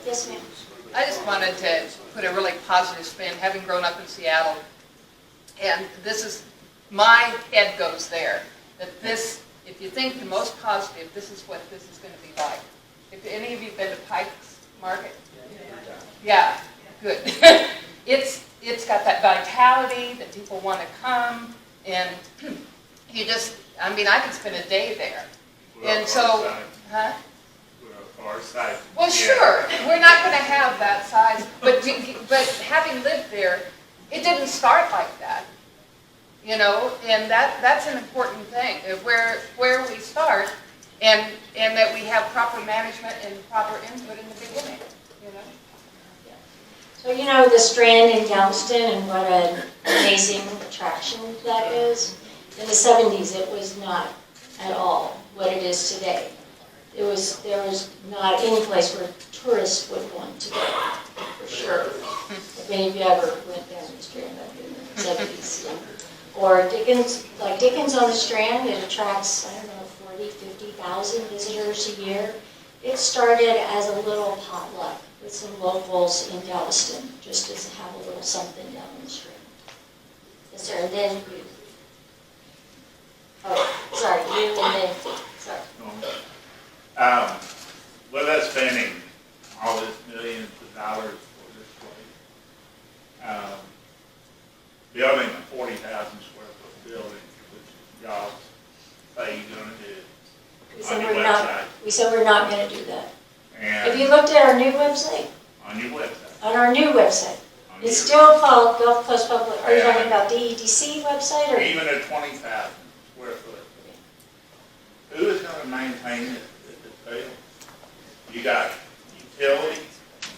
Yes, ma'am. I just wanted to put a really positive spin, having grown up in Seattle. And this is, my head goes there, that this, if you think the most positive, this is what this is going to be like. If any of you have been to Pike's Market? Yeah, good. It's got that vitality that people want to come, and you just, I mean, I could spend a day there. And so, huh? Our side. Well, sure, we're not going to have that size, but having lived there, it didn't start like that, you know, and that's an important thing, where we start, and that we have proper management and proper input in the beginning, you know. So you know the Strand in Galveston and what an amazing attraction that is? In the 70s, it was not at all what it is today. There was not any place where tourists would want to go, for sure. If any of you ever went down the Strand back in the 70s. Or Dickens on the Strand, it attracts, I don't know, 40, 50,000 visitors a year. It started as a little potluck with some locals in Galveston, just to have a little something down the Strand. Yes, sir, and then you. Oh, sorry, you and then, sorry. With us spending all this millions of dollars for this place, building a 40,000 square foot building, which y'all say you're gonna do on your website. We said we're not going to do that. Have And you looked at our new website? on your website. On our new website. on It's your- still called Gulf Coast Public, are you Yeah. talking about DEDC website or? Even a 20,000 square foot. Who is gonna maintain this building? You got utilities,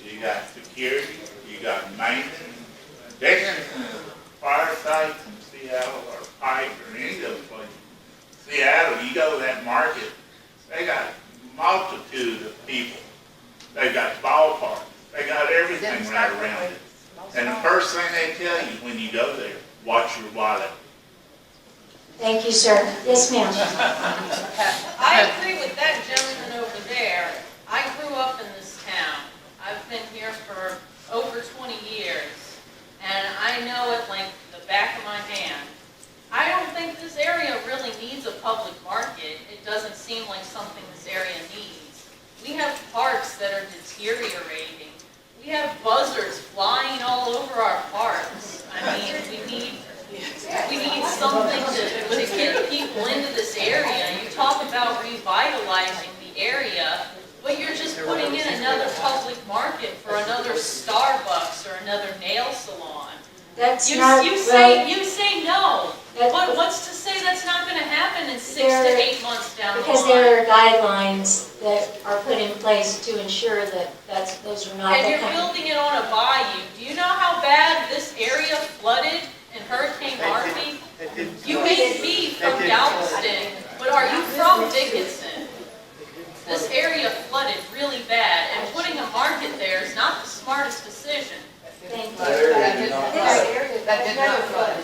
you got security, you got maintenance. Dickens, fire sites in Seattle or Pike or any of those places. Seattle, you go to that market, they got multitude of people. They got ballparks, they got everything right around it. And the first thing they tell you when you go there, watch your wallet. Thank you, sir. Yes, ma'am. I agree with that gentleman over there. I grew up in this town. I've been here for over 20 years, and I know it like the back of my hand. I don't think this area really needs a public market. It doesn't seem like something this area needs. We have parks that are deteriorating. We have buzzards flying all over our parks. I mean, we need something to get people into this area. You talk about revitalizing the area, but you're just putting in another public market for another Starbucks or another nail salon. That's You not, say no. That- What's to say that's not going to happen in 6 to There- 8 months down the line? because there are guidelines that are put in place to ensure that those are not And the you're kind. building it on a bayou. Do you know how bad this area flooded in Hurricane Harvey? You may be from Galveston, but are you from Dickinson? This area flooded really bad, and putting a market there is not the smartest decision. Thank you. That did not flood.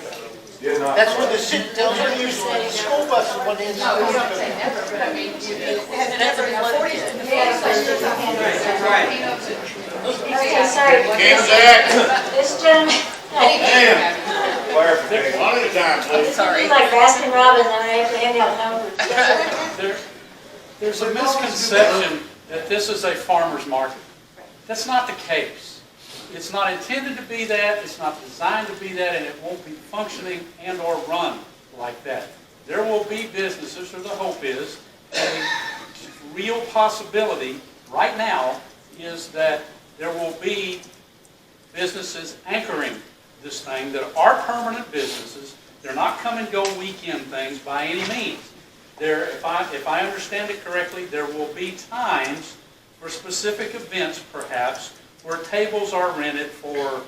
Did not. That's what the school buses went in. No, you don't say never, but I mean, it has never never flooded. flooded in the 40s. Okay, sorry. This gentleman, One at a time, please. Sorry. it's like Baskin Robbins, and I have to hand out numbers. Yes, sir. There's a misconception that this is a farmer's market. That's not the case. it's not intended to be that, it's not designed to be that, and it won't be functioning and or run like that. There will be businesses, or the hope is, a real possibility right now is that there will be businesses anchoring this thing that are permanent businesses. They're not come and go weekend things by any means. If I understand it correctly, there will be times for specific events, perhaps, where tables are rented for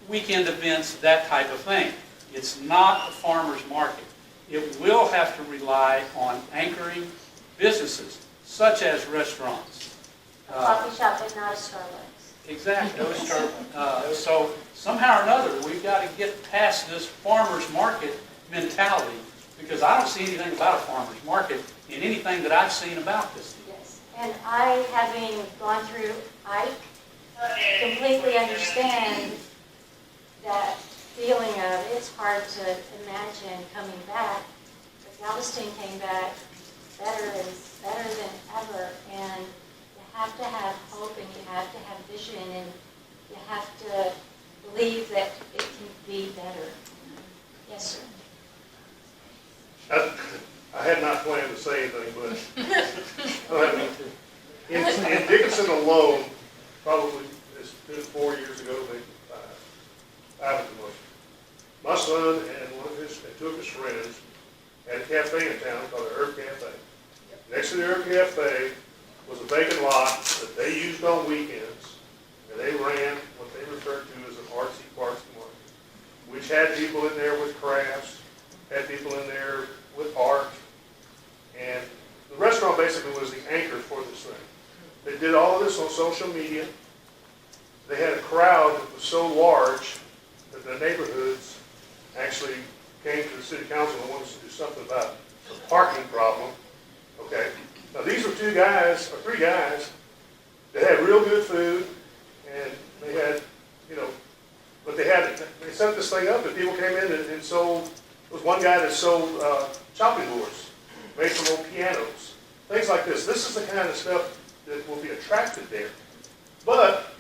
weekend events, that type of thing. It's not a farmer's market. It will have to rely on anchoring businesses, such as restaurants. A coffee shop, but not a Starbucks. Exactly. So somehow or another, we've got to get past this farmer's market mentality, because I don't see anything about a farmer's market in anything that I've seen about this. Yes, and I, having gone through Ike, completely understand that feeling of it's hard to imagine coming back. But Galveston came back better than ever, and you have to have hope, and you have to have vision, and you have to believe that it can be better. Yes, sir. I had not planned to say anything, but in Dickinson alone, probably it's been 4 years ago, maybe 5, I haven't much. My son and two of his friends had a cafe in town called the Herb Cafe. Next to the Herb Cafe was a vacant lot that they used on weekends, and they ran what they referred to as an artsy-fartsy market, which had people in there with crafts, had people in there with art, and the restaurant basically was the anchor for this thing. They did all of this on social media. They had a crowd that was so large that the neighborhoods actually came to the city council and wanted us to do something about the parking problem. Okay, now these were 3 guys that had real good food, and they had, but they set this thing up, and people came in and sold. There was one guy that sold chopping boards, made some old pianos, things like this. This is the kind of stuff that will be attracted there. But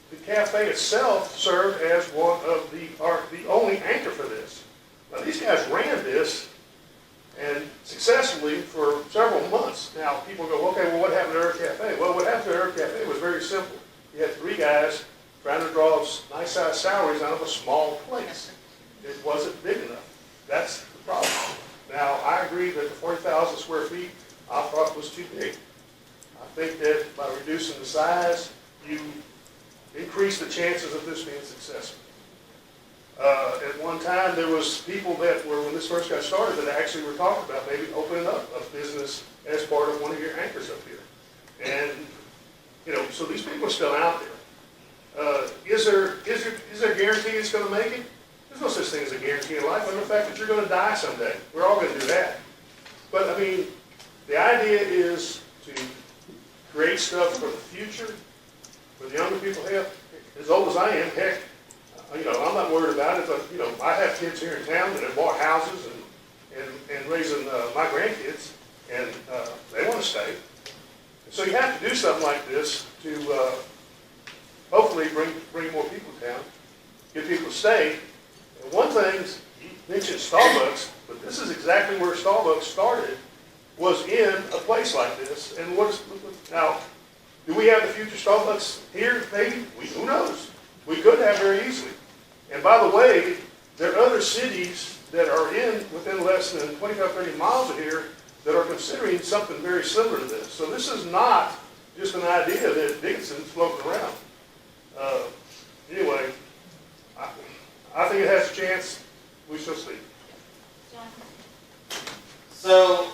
the cafe itself served as one of the only anchor for this. Now these guys ran this and successfully for several months. Now people go, okay, well what happened to Herb Cafe? Well, what happened to Herb Cafe was very simple. You had 3 guys trying to draw nice sized salaries out of a small place. It wasn't big enough. That's the problem. Now I agree that the 40,000 square feet I thought was too big. I think that by reducing the size, you increase the chances of this being successful. At one time, there was people that were, when this first got started, that actually were talking about maybe opening up a business as part of one of your anchors up here. And, so these people are still out there. Is there a guarantee it's going to make it? There's no such thing as a guarantee in life, and the fact that you're going to die someday. We're all going to do that. But, the idea is to create stuff for the future, for the younger people. Heck, as old as I am, heck, I'm not worried about it, but, I have kids here in town that have bought houses and raising my grandkids, and they want to stay. And so you have to do something like this to hopefully bring more people to town, get people to stay. And one thing, you mentioned Starbucks, but this is exactly where Starbucks started, was in a place like this. And now, do we have the future Starbucks here? Maybe. Who knows? We could have very easily. And by the way, there are other cities that are within less than 25, 30 miles of here that are considering something very similar to this. So this is not just an idea that Dickinson's floating around. Anyway, I think it has a chance. We shall see. So,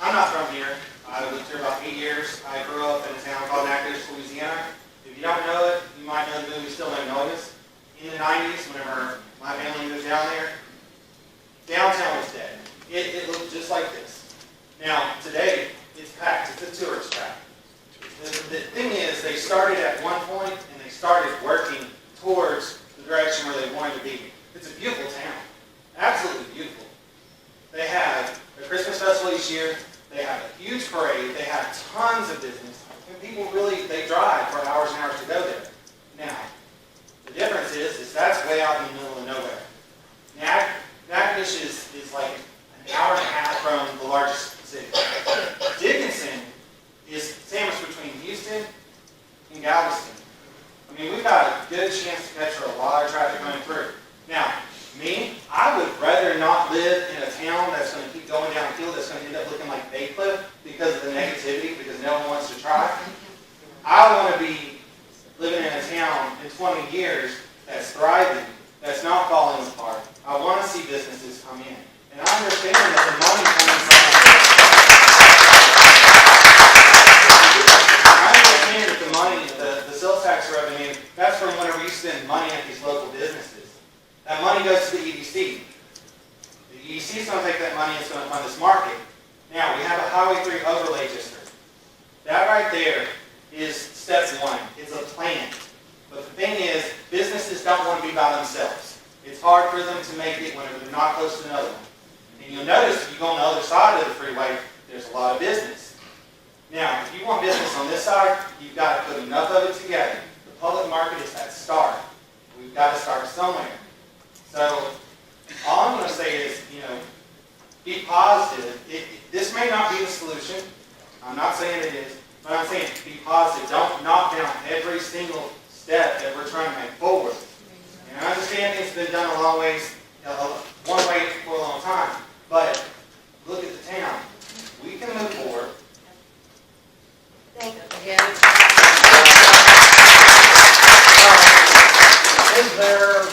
I'm not from here. I lived here about 8 years. I grew up in a town called Natchitoches, Louisiana. If you don't know it, you might know the movie Still Don't Notice. In the 90s, whenever my family moved down there, downtown was dead. It looked just like this. Now, today, it's packed. It's a tourist trap. The thing is, they started at one point, and they started working towards the direction where they wanted to be. It's a beautiful town. Absolutely beautiful. They have a Christmas festival each year. They have a huge parade. They have tons of business. And people really, they drive for hours and hours to go there. Now, mean, we've got a good chance to catch a lot of traffic coming through. Now, me, I would rather not live in a town that's gonna keep going downhill, that's gonna end up looking like Bay Cliff because of the negativity, because no one wants to try. I wanna be living in a town in 20 years that's thriving, that's not falling apart. I wanna see businesses come in. And I understand that the money coming from, I understand that the money, the sales tax revenue, that's from whenever you spend money at these local businesses. That money goes to the EDC. The EDC is going to take that money and it's going to fund this market. Now, we have a Highway 3 overlay district. That right there is step one. It's a plan. But the thing is, businesses don't want to be by themselves. It's hard for them to make it whenever they're not close to another one. And you'll notice if you go on the other side of the freeway, there's a lot of business. Now, if you want business on this side, you've got to put enough of it together. The public market is that start. We've got to start somewhere. So, all I'm going to say is, be positive. This may not be the solution. I'm not saying it is, but I'm saying be positive. Don't knock down every single step that we're trying to make forward. And I understand things have been done a long ways, one way for a long time, but look at the town. We can move forward. Thank you. Is there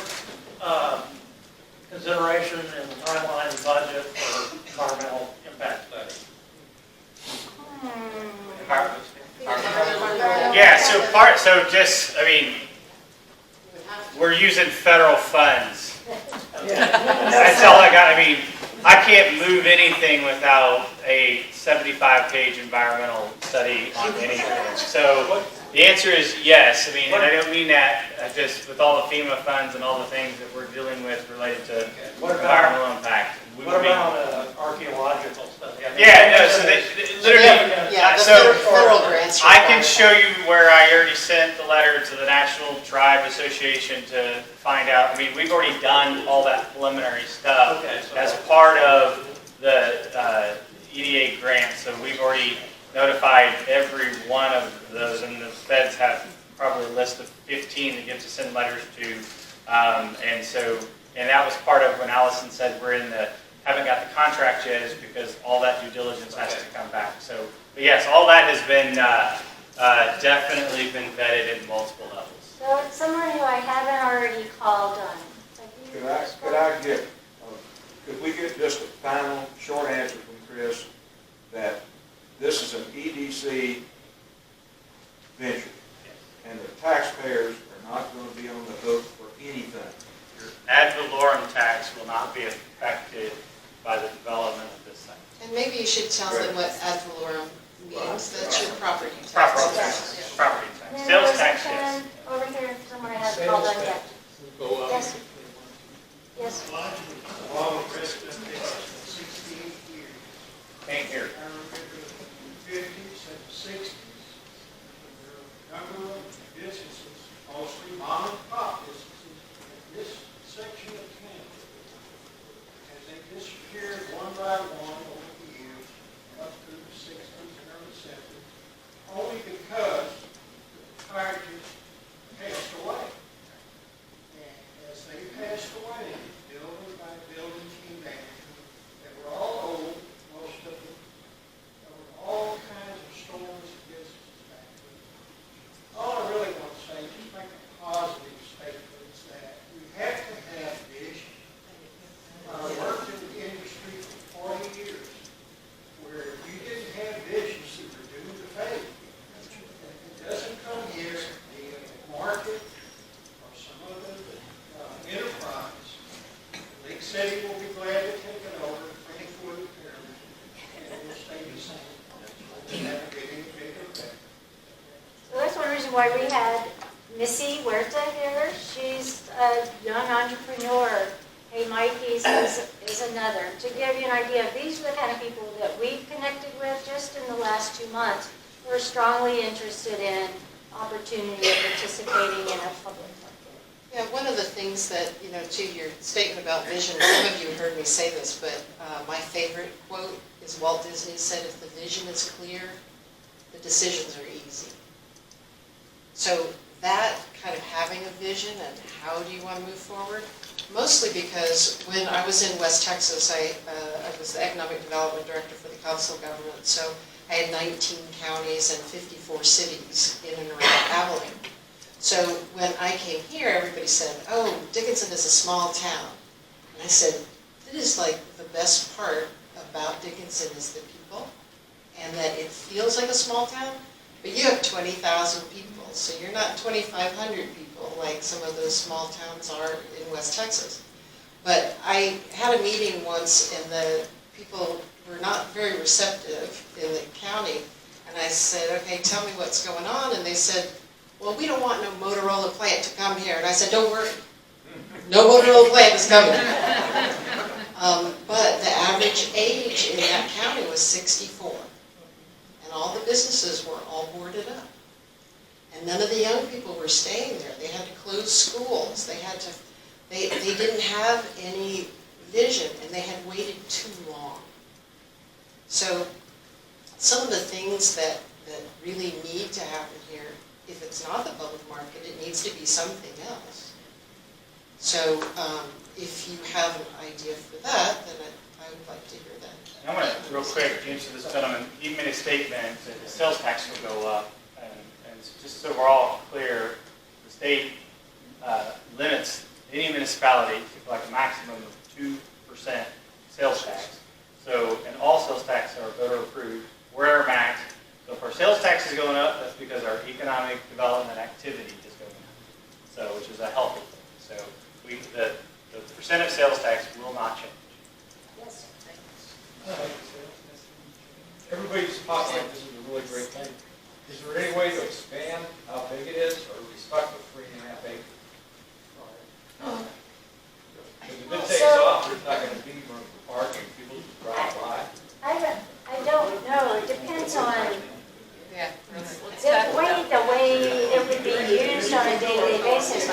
consideration in the timeline and budget for environmental impact study? Yeah, we're using federal funds. That's all I got. I mean, I can't move anything without a 75-page environmental study on anything. So the answer is yes. I mean, and I don't mean that just with all the FEMA funds and all the things that we're dealing with related to environmental impact. What about archaeological study? So they literally, the federal grants. I can show you where I already sent the letter to the National Tribe Association to find out. I mean, we've already done all that preliminary stuff as part of the EDA grant. So we've already notified every one of those, and the feds have probably a list of 15 that you have to send letters to. And that was part of when Allison said we're haven't got the contract yet, is because all that due diligence has to come back. So, but yes, all that has been definitely been vetted at multiple levels. So it's someone who I haven't already called on. Could we get just a final short answer from Chris that this is an EDC venture and the taxpayers are not going to be on the hook for anything? Your ad valorem tax will not be affected by the development of this thing. And maybe you should tell them what ad valorem means. That's your property tax. Property tax. Property tax. Sales tax, yes. Over here, someone I haven't called on yet. Yes. Yes. Along with Chris, it's been 16 years. Can't hear. I remember the 50s and the 60s. There were a number of businesses, mostly mom and pop businesses, in this section of town. As they disappeared one by one over the years, up through the 60s and early 70s, only because the proprietors passed away. And as they passed away, building by building came down. They were all old, most of them. There were all kinds of stores and businesses back then. All I really want to say, just make a positive statement, is that we have to have vision. I worked in the industry for 40 years, where if you didn't have vision, you were doomed to fail. It doesn't come here, the market or some other enterprise. Lake City will be glad to take it over, Frankfurt, and it will stay the same. We'll never get any bigger or better. So that's one reason why we had Missy Huerta here. She's a young entrepreneur. Hey Mikey's is another. To give you an idea, these are the kind of people that we've connected with just in the last 2 months who are strongly interested in opportunity of participating in a public market. Yeah, one of the things that, to your statement about vision, some of you heard me say this, but my favorite quote is Walt Disney said, if the vision is clear, the decisions are easy. So that kind of having a vision and how do you want to move forward? Mostly because when I was in West Texas, I was the Economic Development Director for the Council of Government, so I had 19 counties and 54 cities in and around Abilene. So when I came here, everybody said, oh, Dickinson is a small town. And I said, it is like the best part about Dickinson is the people, and that it feels like a small town, but you have 20,000 people, so you're not 2,500 people like some of those small towns are in West Texas. But I had a meeting once, and the people were not very receptive in the county, and I said, okay, tell me what's going on, and they said, well, we don't want no Motorola plant to come here. And I said, don't worry, no Motorola plant is coming. But the average age in that county was 64. And all the businesses were all boarded up. And none of the young people were staying there. They had to close schools. They didn't have any vision, and they had waited too long. So some of the things that really need to happen here, if it's not the public market, it needs to be something else. So if you have an idea for that, then I would like to hear that. I want to, real quick, answer this gentleman. He made a statement that the sales tax will go up. And just so we're all clear, the state limits any municipality to like a maximum of 2% sales tax. So, and all sales taxes are voter approved. We're max. So if our sales tax is going up, that's because our economic development activity is going up. So, which is a healthy thing. So, the percent of sales tax will not change. Yes. Everybody's talking like this is a really great thing. Is there any way to expand how big it is, or are we stuck with 3.5 acres? Because if it takes off, there's not going to be room for parking. People just drive by. I don't know, it depends on Yeah. the way it would be used on a daily basis.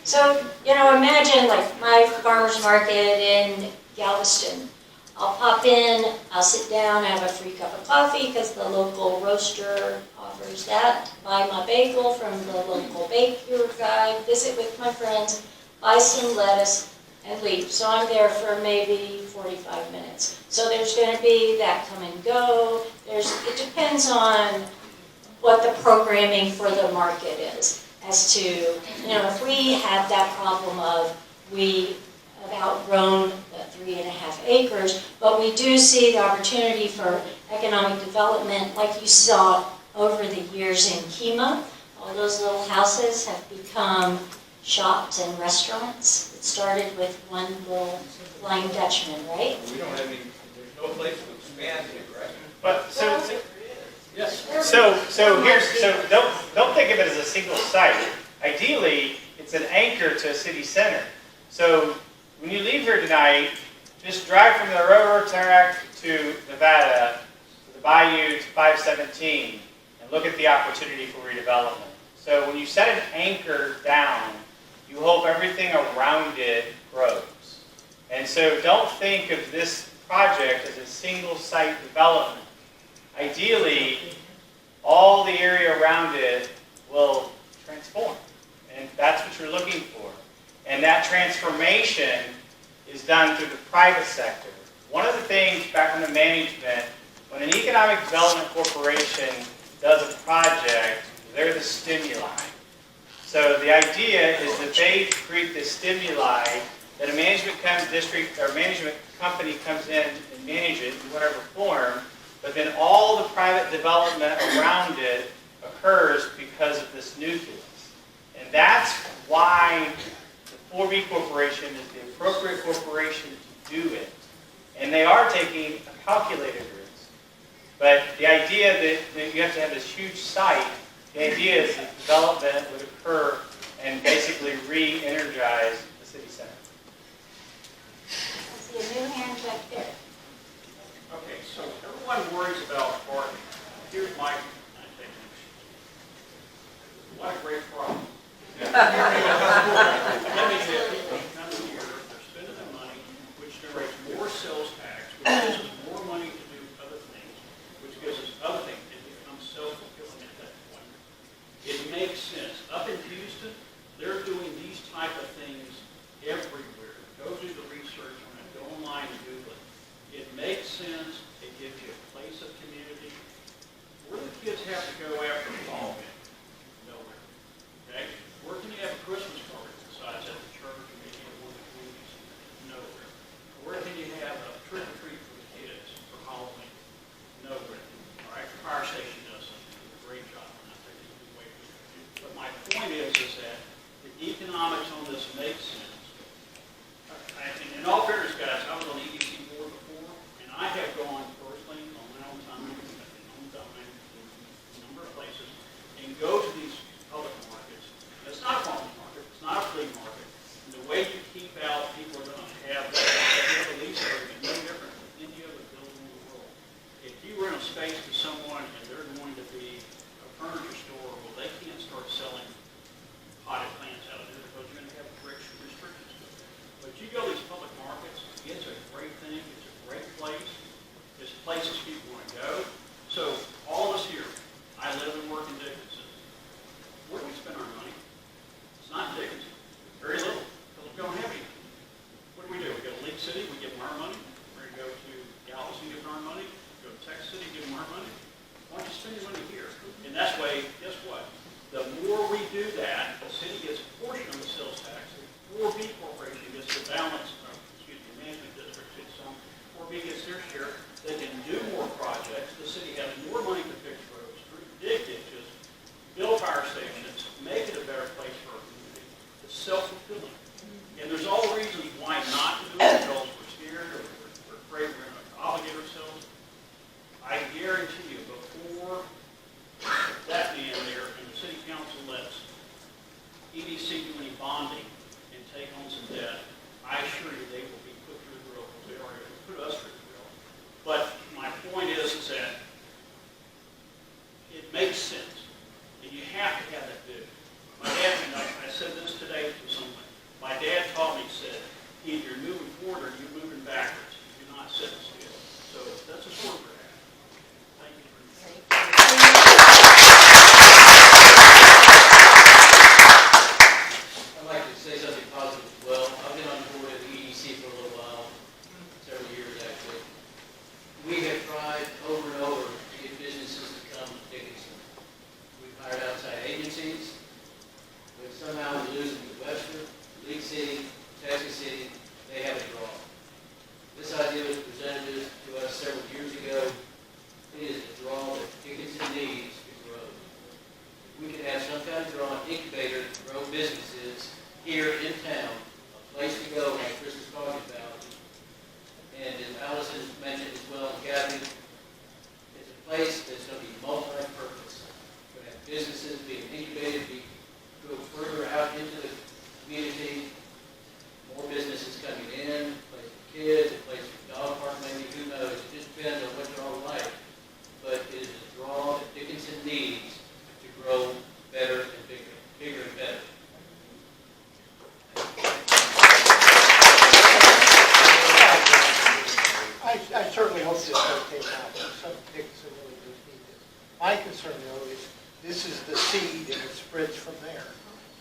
So, imagine like my farmer's market in Galveston. I'll pop in, I'll sit down, have a free cup of coffee because the local roaster offers that, buy my bagel from the local baker guy, visit with my friends, buy some lettuce, and leave. So I'm there for maybe 45 minutes. So there's going to be that come and go. It depends on what the programming for the market is. As to, if we have that problem of we have outgrown the 3.5 acres, but we do see the opportunity for economic development like you saw over the years in Kemah. All those little houses have become shops and restaurants. It started with one little Flying Dutchman, right? We don't have any, there's no place to expand here, right? But Yes. So don't think of it as a single site. Ideally, it's an anchor to a city center. So when you leave here tonight, just drive from the railroad track to Nevada, to the Bayou to 517, and look at the opportunity for redevelopment. So when you set an anchor down, you hope everything around it grows. And so don't think of this project as a single site development. Ideally, all the area around it will transform. And that's what you're looking for. And that transformation is done through the private sector. One of the things back in the management, when an economic development corporation does a project, they're the stimuli. So the idea is that they create the stimuli that a management district or management company comes in and manages it in whatever form, but then all the private development around it occurs because of this nucleus. And that's why the 4B Corporation is the appropriate corporation to do it. And they are taking a calculated risk. But the idea that you have to have this huge site, the idea is that development would occur and basically re-energize the city center. I see a new hand back there. Okay, so everyone worries about parking. Here's my take. What a great problem. Let me say, people come here, they're spending their money, which generates more sales tax, which gives us more money to do other things, which gives us other things. It becomes self-fulfilling at that point. economics on this makes sense. In all fairness, guys, I was on the EDC board before, and I have gone personally on my own time, to a number of places, and go to these public markets. It's not a farmer's market, it's not a flea market. And the way you keep out, people are going to have a lease agreement, no different than any other building in the world. If you rent a space to someone and they're going to be a furniture store, well, they can't start selling potted plants out of there because you're going to have restrictions. But you go to these public markets, it's a great thing, it's a great place, it's places people want to go. So all of us here, I live and work in Dickinson. Where do we spend our money? It's not in Dickinson, very little, because we don't have anything. What do? We go to League City, we give them our money. We're going to go to Galveston, give them our money. Go to Texas City, give them our money. Why don't you spend your money here? And that's way, guess what? The more we do that, the city gets a portion of the sales tax. The 4B corporation gets the balance, management district gets some. 4B gets their share. They can do more projects. The city has more money to fix roads, dig ditches, build fire stations, make it a better place for our community. It's self-fulfilling. And there's all reasons why not to do it, because we're scared or we're afraid we're going to obligate ourselves. I guarantee you, before that man there and the city council lets EDC do any bonding and take on some debt, I assure you they will be put through the grill, because they already put us through the grill. But my point is that it makes sense, and you have to have that vision. My dad, and I said this today to someone, my dad taught me, he said, either you're moving forward or you're moving backwards. You're not sitting still. So that's a short for that. Thank you. I'd like to say something positive as well. I've been on the board of the EDC for a little while, several years actually. We have tried over and over to get businesses to come to Dickinson. We've hired outside agencies, but somehow we lose them to Webster, League City, Texas City. They have a draw. This idea was presented to us several years ago. It is a draw that Dickinson needs to grow. If we could have some kind of draw, an incubator to grow businesses here in town, a place to go like Chris was talking about. And as Allison mentioned as well, and Kathy, it's a place that's going to be multi-purpose. We're going to have businesses being incubated, go further out into the community, more businesses coming in, a place for kids, a place for dog park, maybe, who knows, it just depends on what you're all like. But it is a draw that Dickinson needs to grow better and bigger, bigger and better. I certainly hope this does take out. Some Dickinson really does need this. My concern though is this is the seed and it spreads from there.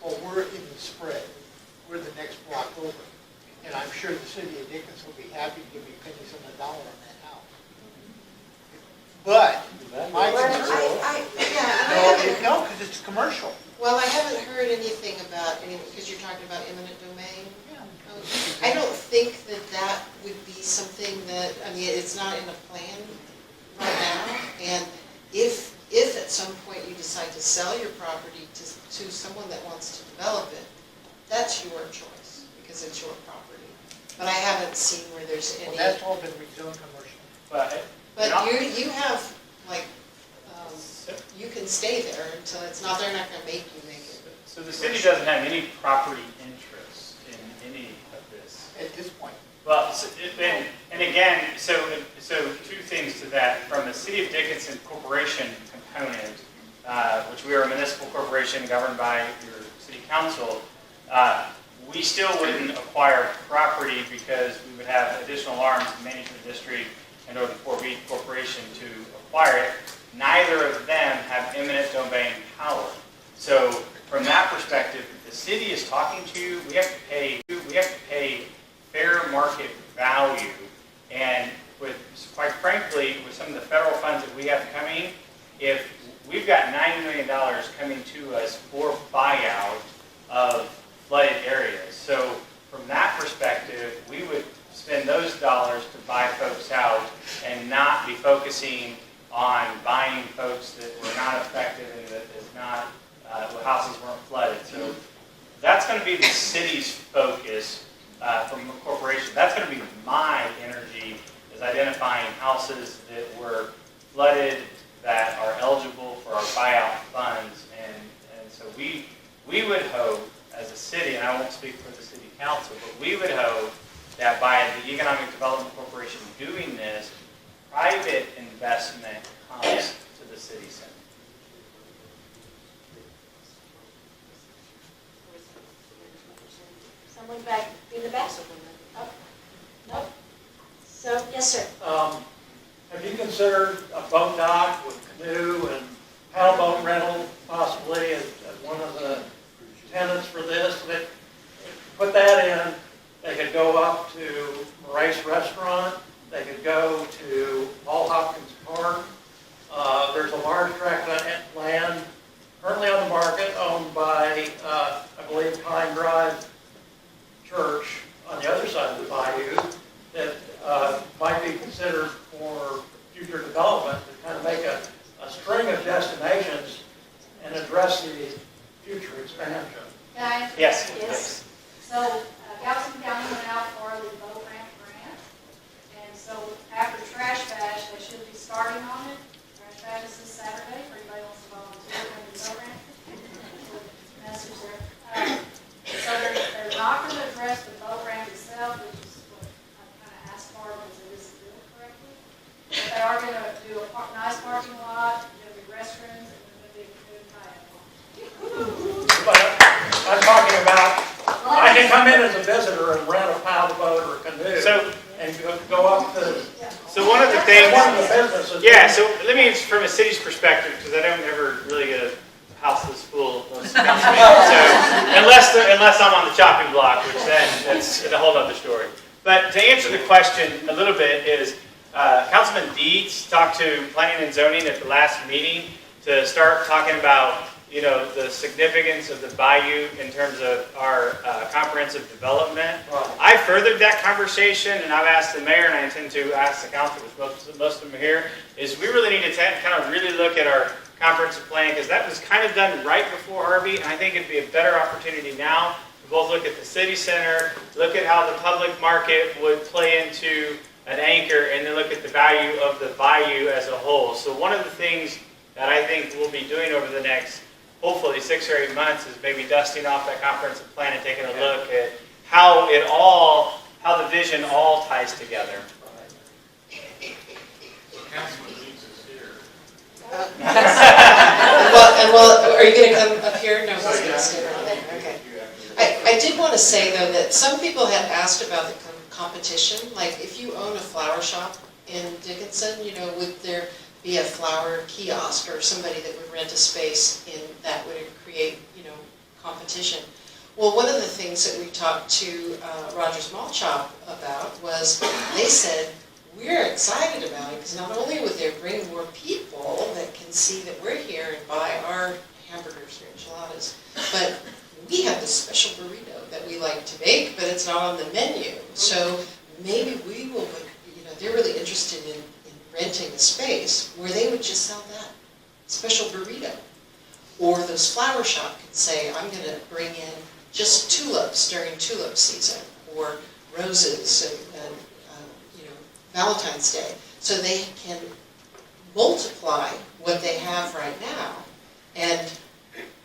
Well, we're in the spread. We're the next block over. And I'm sure the city of Dickinson will be happy to give me pennies on the dollar on that house. But my concern, no, because it's commercial. Well, I haven't heard anything about, because you're talking about eminent domain. I don't think that that would be something that, it's not in the plan right now. And if at some point you decide to sell your property to someone that wants to develop it, that's your choice, because it's your property. But I haven't seen where there's any. Well, that's all been rezoned commercial. But you have, you can stay there until it's not, they're not going to make you make it. So the city doesn't have any property interest in any of this. At this point. Well, and again, so two things to that. From the City of Dickinson Corporation component, which we are a municipal corporation governed by your city council, we still wouldn't acquire property because we would have additional arms of the management district and or the 4B corporation to acquire it. Neither of them have eminent domain power. So from that perspective, if the city is talking to you, we have to pay fair market value. And with, quite frankly, with some of the federal funds that we have coming, if we've got $90 million coming to us for buyout of flooded areas. So from that perspective, we would spend those dollars to buy folks out and not be focusing on buying folks that were not affected and that is not, houses weren't flooded. So that's going to be the city's focus from a corporation. That's going to be my energy, is identifying houses that were flooded that are eligible for our buyout funds. And so we would hope, as a city, and I won't speak for the city council, but we would hope that by the Economic Development Corporation doing this, private investment comes to the city center. Someone back in the back. Oh, no. So, yes, sir. Have you considered a boat dock with canoe and paddle boat rental possibly as one of the tenants for this? They put that in, they could go up to Morace Restaurant, they could go to Paul Hopkins Park. There's a large tract of land currently on the market owned by, I believe, Pine Drive Church on the other side of the bayou that might be considered for future development to kind of make a string of destinations and address the future expansion. Can I answer? Yes. Yes. So Galveston County went out for the boat ramp grant. And so after Trash Bash, they should be starting on it. Trash Bash is this Saturday, if anybody wants to volunteer for the boat ramp. Message there. So they're not going to address the boat ramp itself, which is what I kind of asked for because it isn't built correctly. But they are going to do a nice parking lot, there'll be restrooms, and there'll be a canoe kayak launch. But I'm talking about, I can come in as a visitor and rent a paddle boat or a canoe and go up to So one of the things, one of the businesses. yeah, so let me, from a city's perspective, because I don't ever really get a house that's full of most council meetings, so unless I'm on the chopping block, which then that's a whole other story. But to answer the question a little bit is, Councilman Dietz talked to Planning and Zoning at the last meeting to start talking about, you know, the significance of the bayou in terms of our comprehensive development. Right. I furthered that conversation, and I've asked the mayor, and I intend to ask the council, which most of them are here, is we really need to kind of really look at our comprehensive plan, because that was kind of done right before Harvey, and I think it'd be a better opportunity now to both look at the city center, look at how the public market would play into an anchor, and then look at the value of the bayou as a whole. So one of the things that I think we'll be doing over the next, hopefully 6 or 8 months, is maybe dusting off that comprehensive plan and taking a look at how the vision all ties together. Councilman Leeds is here. Well, are you going to come up here? No, he's going to stay around there. Okay. I did want to say, though, that some people had asked about the competition. Like, if you own a flower shop in Dickinson, you know, would there be a flower kiosk or somebody that would rent a space in that would create, you know, competition? Well, one of the things that we talked to Rogers Malt Shop about was they said, we're excited about it because not only would they bring more people that can see that we're here and buy our hamburgers or enchiladas, but we have this special burrito that we like to make, but it's not on the menu. So maybe we will, you know, they're really interested in renting a space where they would just sell that special burrito. Or those flower shop could say, I'm going to bring in just tulips during tulip season, or roses and you know, Valentine's Day. So they can multiply what they have right now and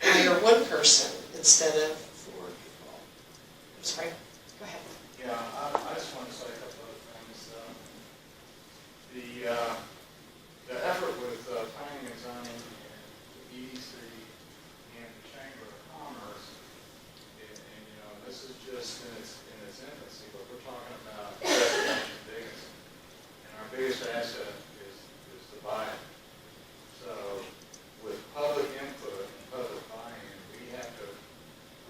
hire one person instead of 4 people. I'm sorry, go ahead. Yeah, I just want to say a couple of things. The effort with planning and zoning and the EDC and the Chamber of Commerce, and you know, this is just in its infancy, but we're talking about destination Dickinson, and our biggest asset is the buy-in. So with public input and public buy-in, we have to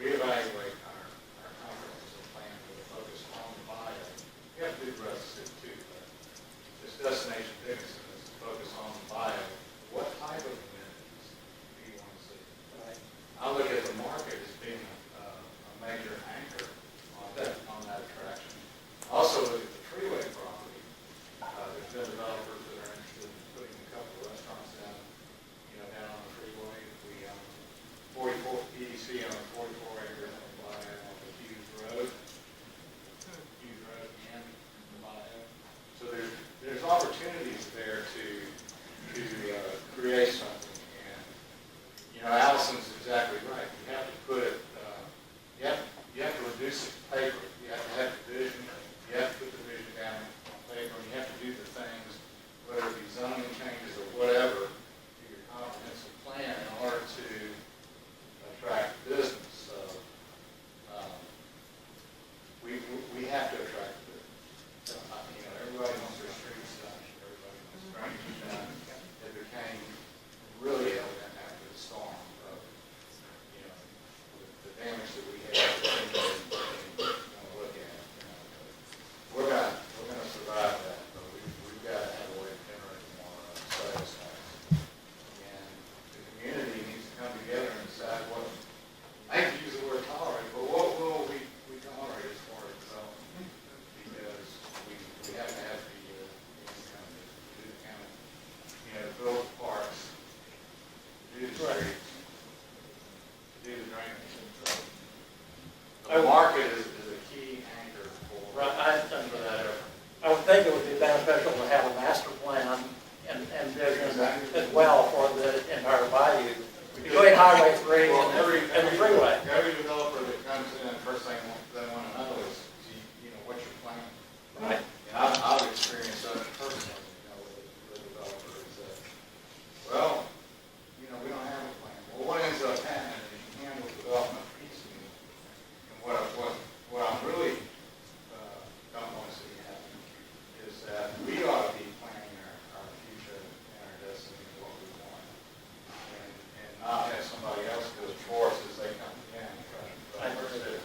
reevaluate our comprehensive plan with a focus on the buy-in. We have to do the rest of it too, but this destination Dickinson is to focus on the buy-in. What type of amenities do you want to see? Right. I look at the market as being a major anchor on that attraction. Also look at the freeway property. There's been developers that are interested in putting a couple of restaurants down on the freeway. We 44 EDC on 44 acres and The market is a key anchor for. Right, I understand for that. I would think it would be beneficial to have a master plan and vision as well for the entire bayou, between Highway 3 and the freeway. Every developer that comes in, first thing they want to know is, what's your plan? Right. And I've experienced that personally, with developers that, well, we don't have a plan. Well, what ends up happening is you handle development piecemeal. And what I'm really don't want to see happen is that we ought to be planning our future and our destiny and what we want. And not have somebody else do it for us as they come in and try to push it.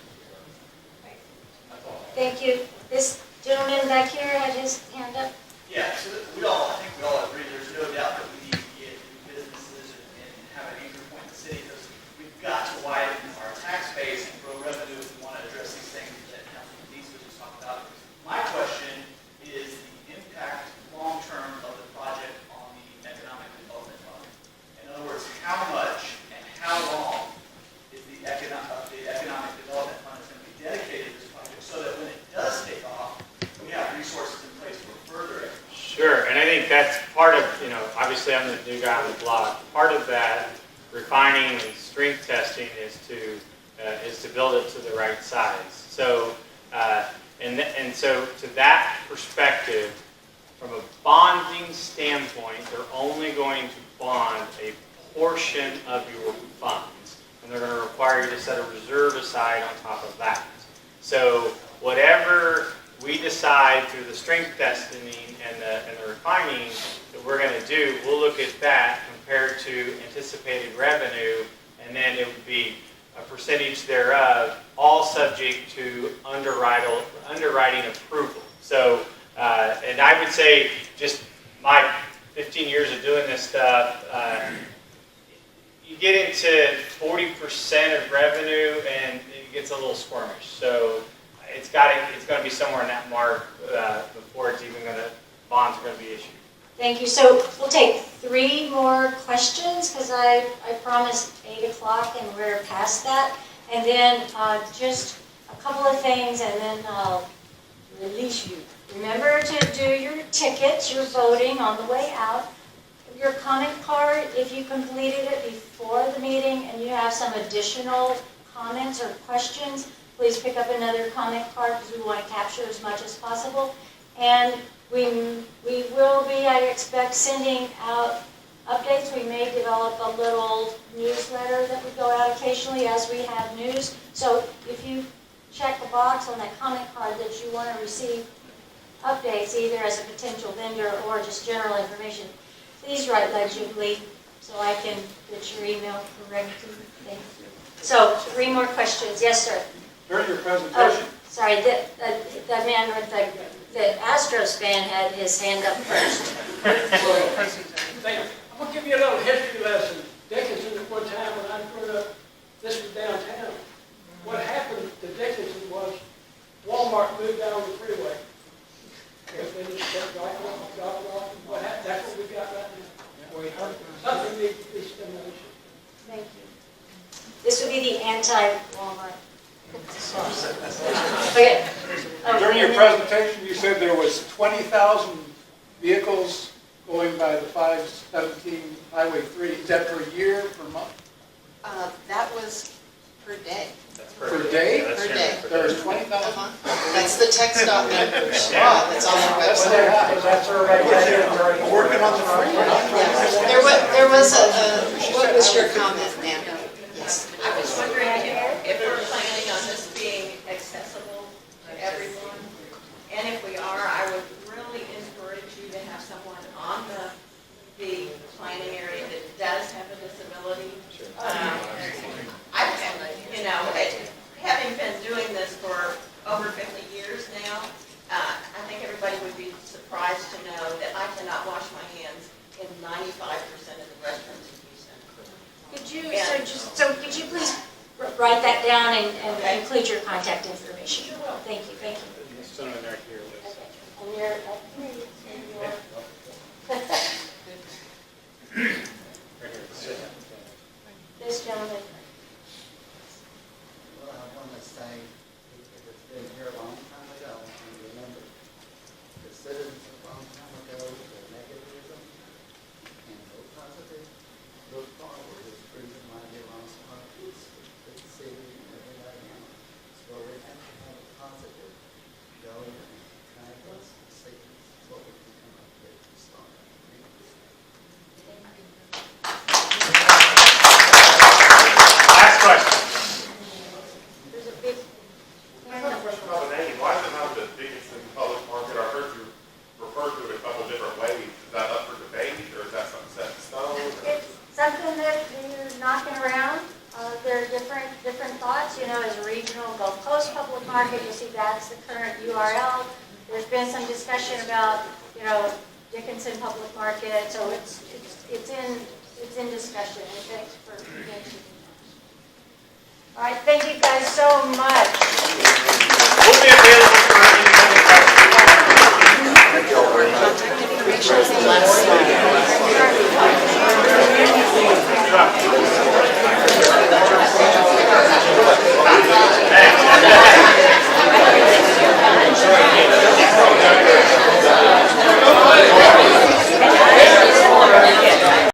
That's all. Thank you. This gentleman back here had his hand up. Yeah, so I think we all agree, there's no doubt that we need to get new businesses and have an anchor point in the city, because we've got to widen our tax base and grow revenue if we want to address these things that Councilman Dees was just talking about. My question is the impact long-term of the project on the economic development fund. In other words, how much and how long is the economic development fund is going to be dedicated to this project, so that when it does take off, we have resources in place for further. Sure, and I think that's part of, obviously I'm the new guy on the block. Part of that refining and strength testing is to build it to the right size. So, so to that perspective, from a bonding standpoint, they're only going to bond a portion of your funds, and they're going to require you to set a reserve aside on top of that. So whatever we decide through the strength testing and the refining that we're going to do, we'll look at that compared to anticipated revenue, and then it would be a percentage thereof, all subject to underwriting approval. So, and I would say, just my 15 years of doing this stuff, you get into 40% of revenue, and it gets a little squirmish. So it's going to be somewhere in that mark before it's even bonds are going to be issued. Thank you. So we'll take 3 more questions, because I promised 8 o'clock and we're past that. And then just a couple of things, and then I'll release you. Remember to do your tickets, your voting on the way out. Your comment card, if you completed it before the meeting and you have some additional comments or questions, please pick up another comment card, because we want to capture as much as possible. And we will be, I expect, sending out updates. We may develop a little newsletter that would go out occasionally as we have news. So if you check the box on that comment card that you want to receive updates, either as a potential vendor or just general information, please write legibly so I can get your email corrected. Thank you. So 3 more questions. Yes, sir. During your presentation. Oh, sorry, the man with the Astros fan had his hand up first. I'm going to give you a little history lesson. Dickinson, at one time when I grew up, this was downtown. What happened to Dickinson was Walmart moved down the freeway. They just kept dropping off. That's what we got right now. Something needs to be stimulation. Thank you. This would be the anti-Walmart. Okay. During your presentation, you said there was 20,000 vehicles going by the 517 Highway 3. Is that per year, per month? That was per day. Per day? Per day. There's 20,000? That's the text dot numbers. That's on our website. Working on the freeway. There was what was your comment, ma'am? Yes. I was wondering if we're planning on this being accessible to everyone. And if we are, I would really encourage you to have someone on the planning area that does have a disability. Having been doing this for over 50 years now, I think everybody would be surprised to know that I cannot wash my hands in 95% of the restaurants in Houston. Could you, could you please write that down and include your contact information? Thank you, thank you. This gentleman right here. And you're up here. This gentleman. Well, I want to say past, as Regional Gulf Coast Public Market. You see that's the current URL. There's been some discussion about, Dickinson Public Market, so it's in discussion, and thanks for mentioning that. All right, thank you guys so much.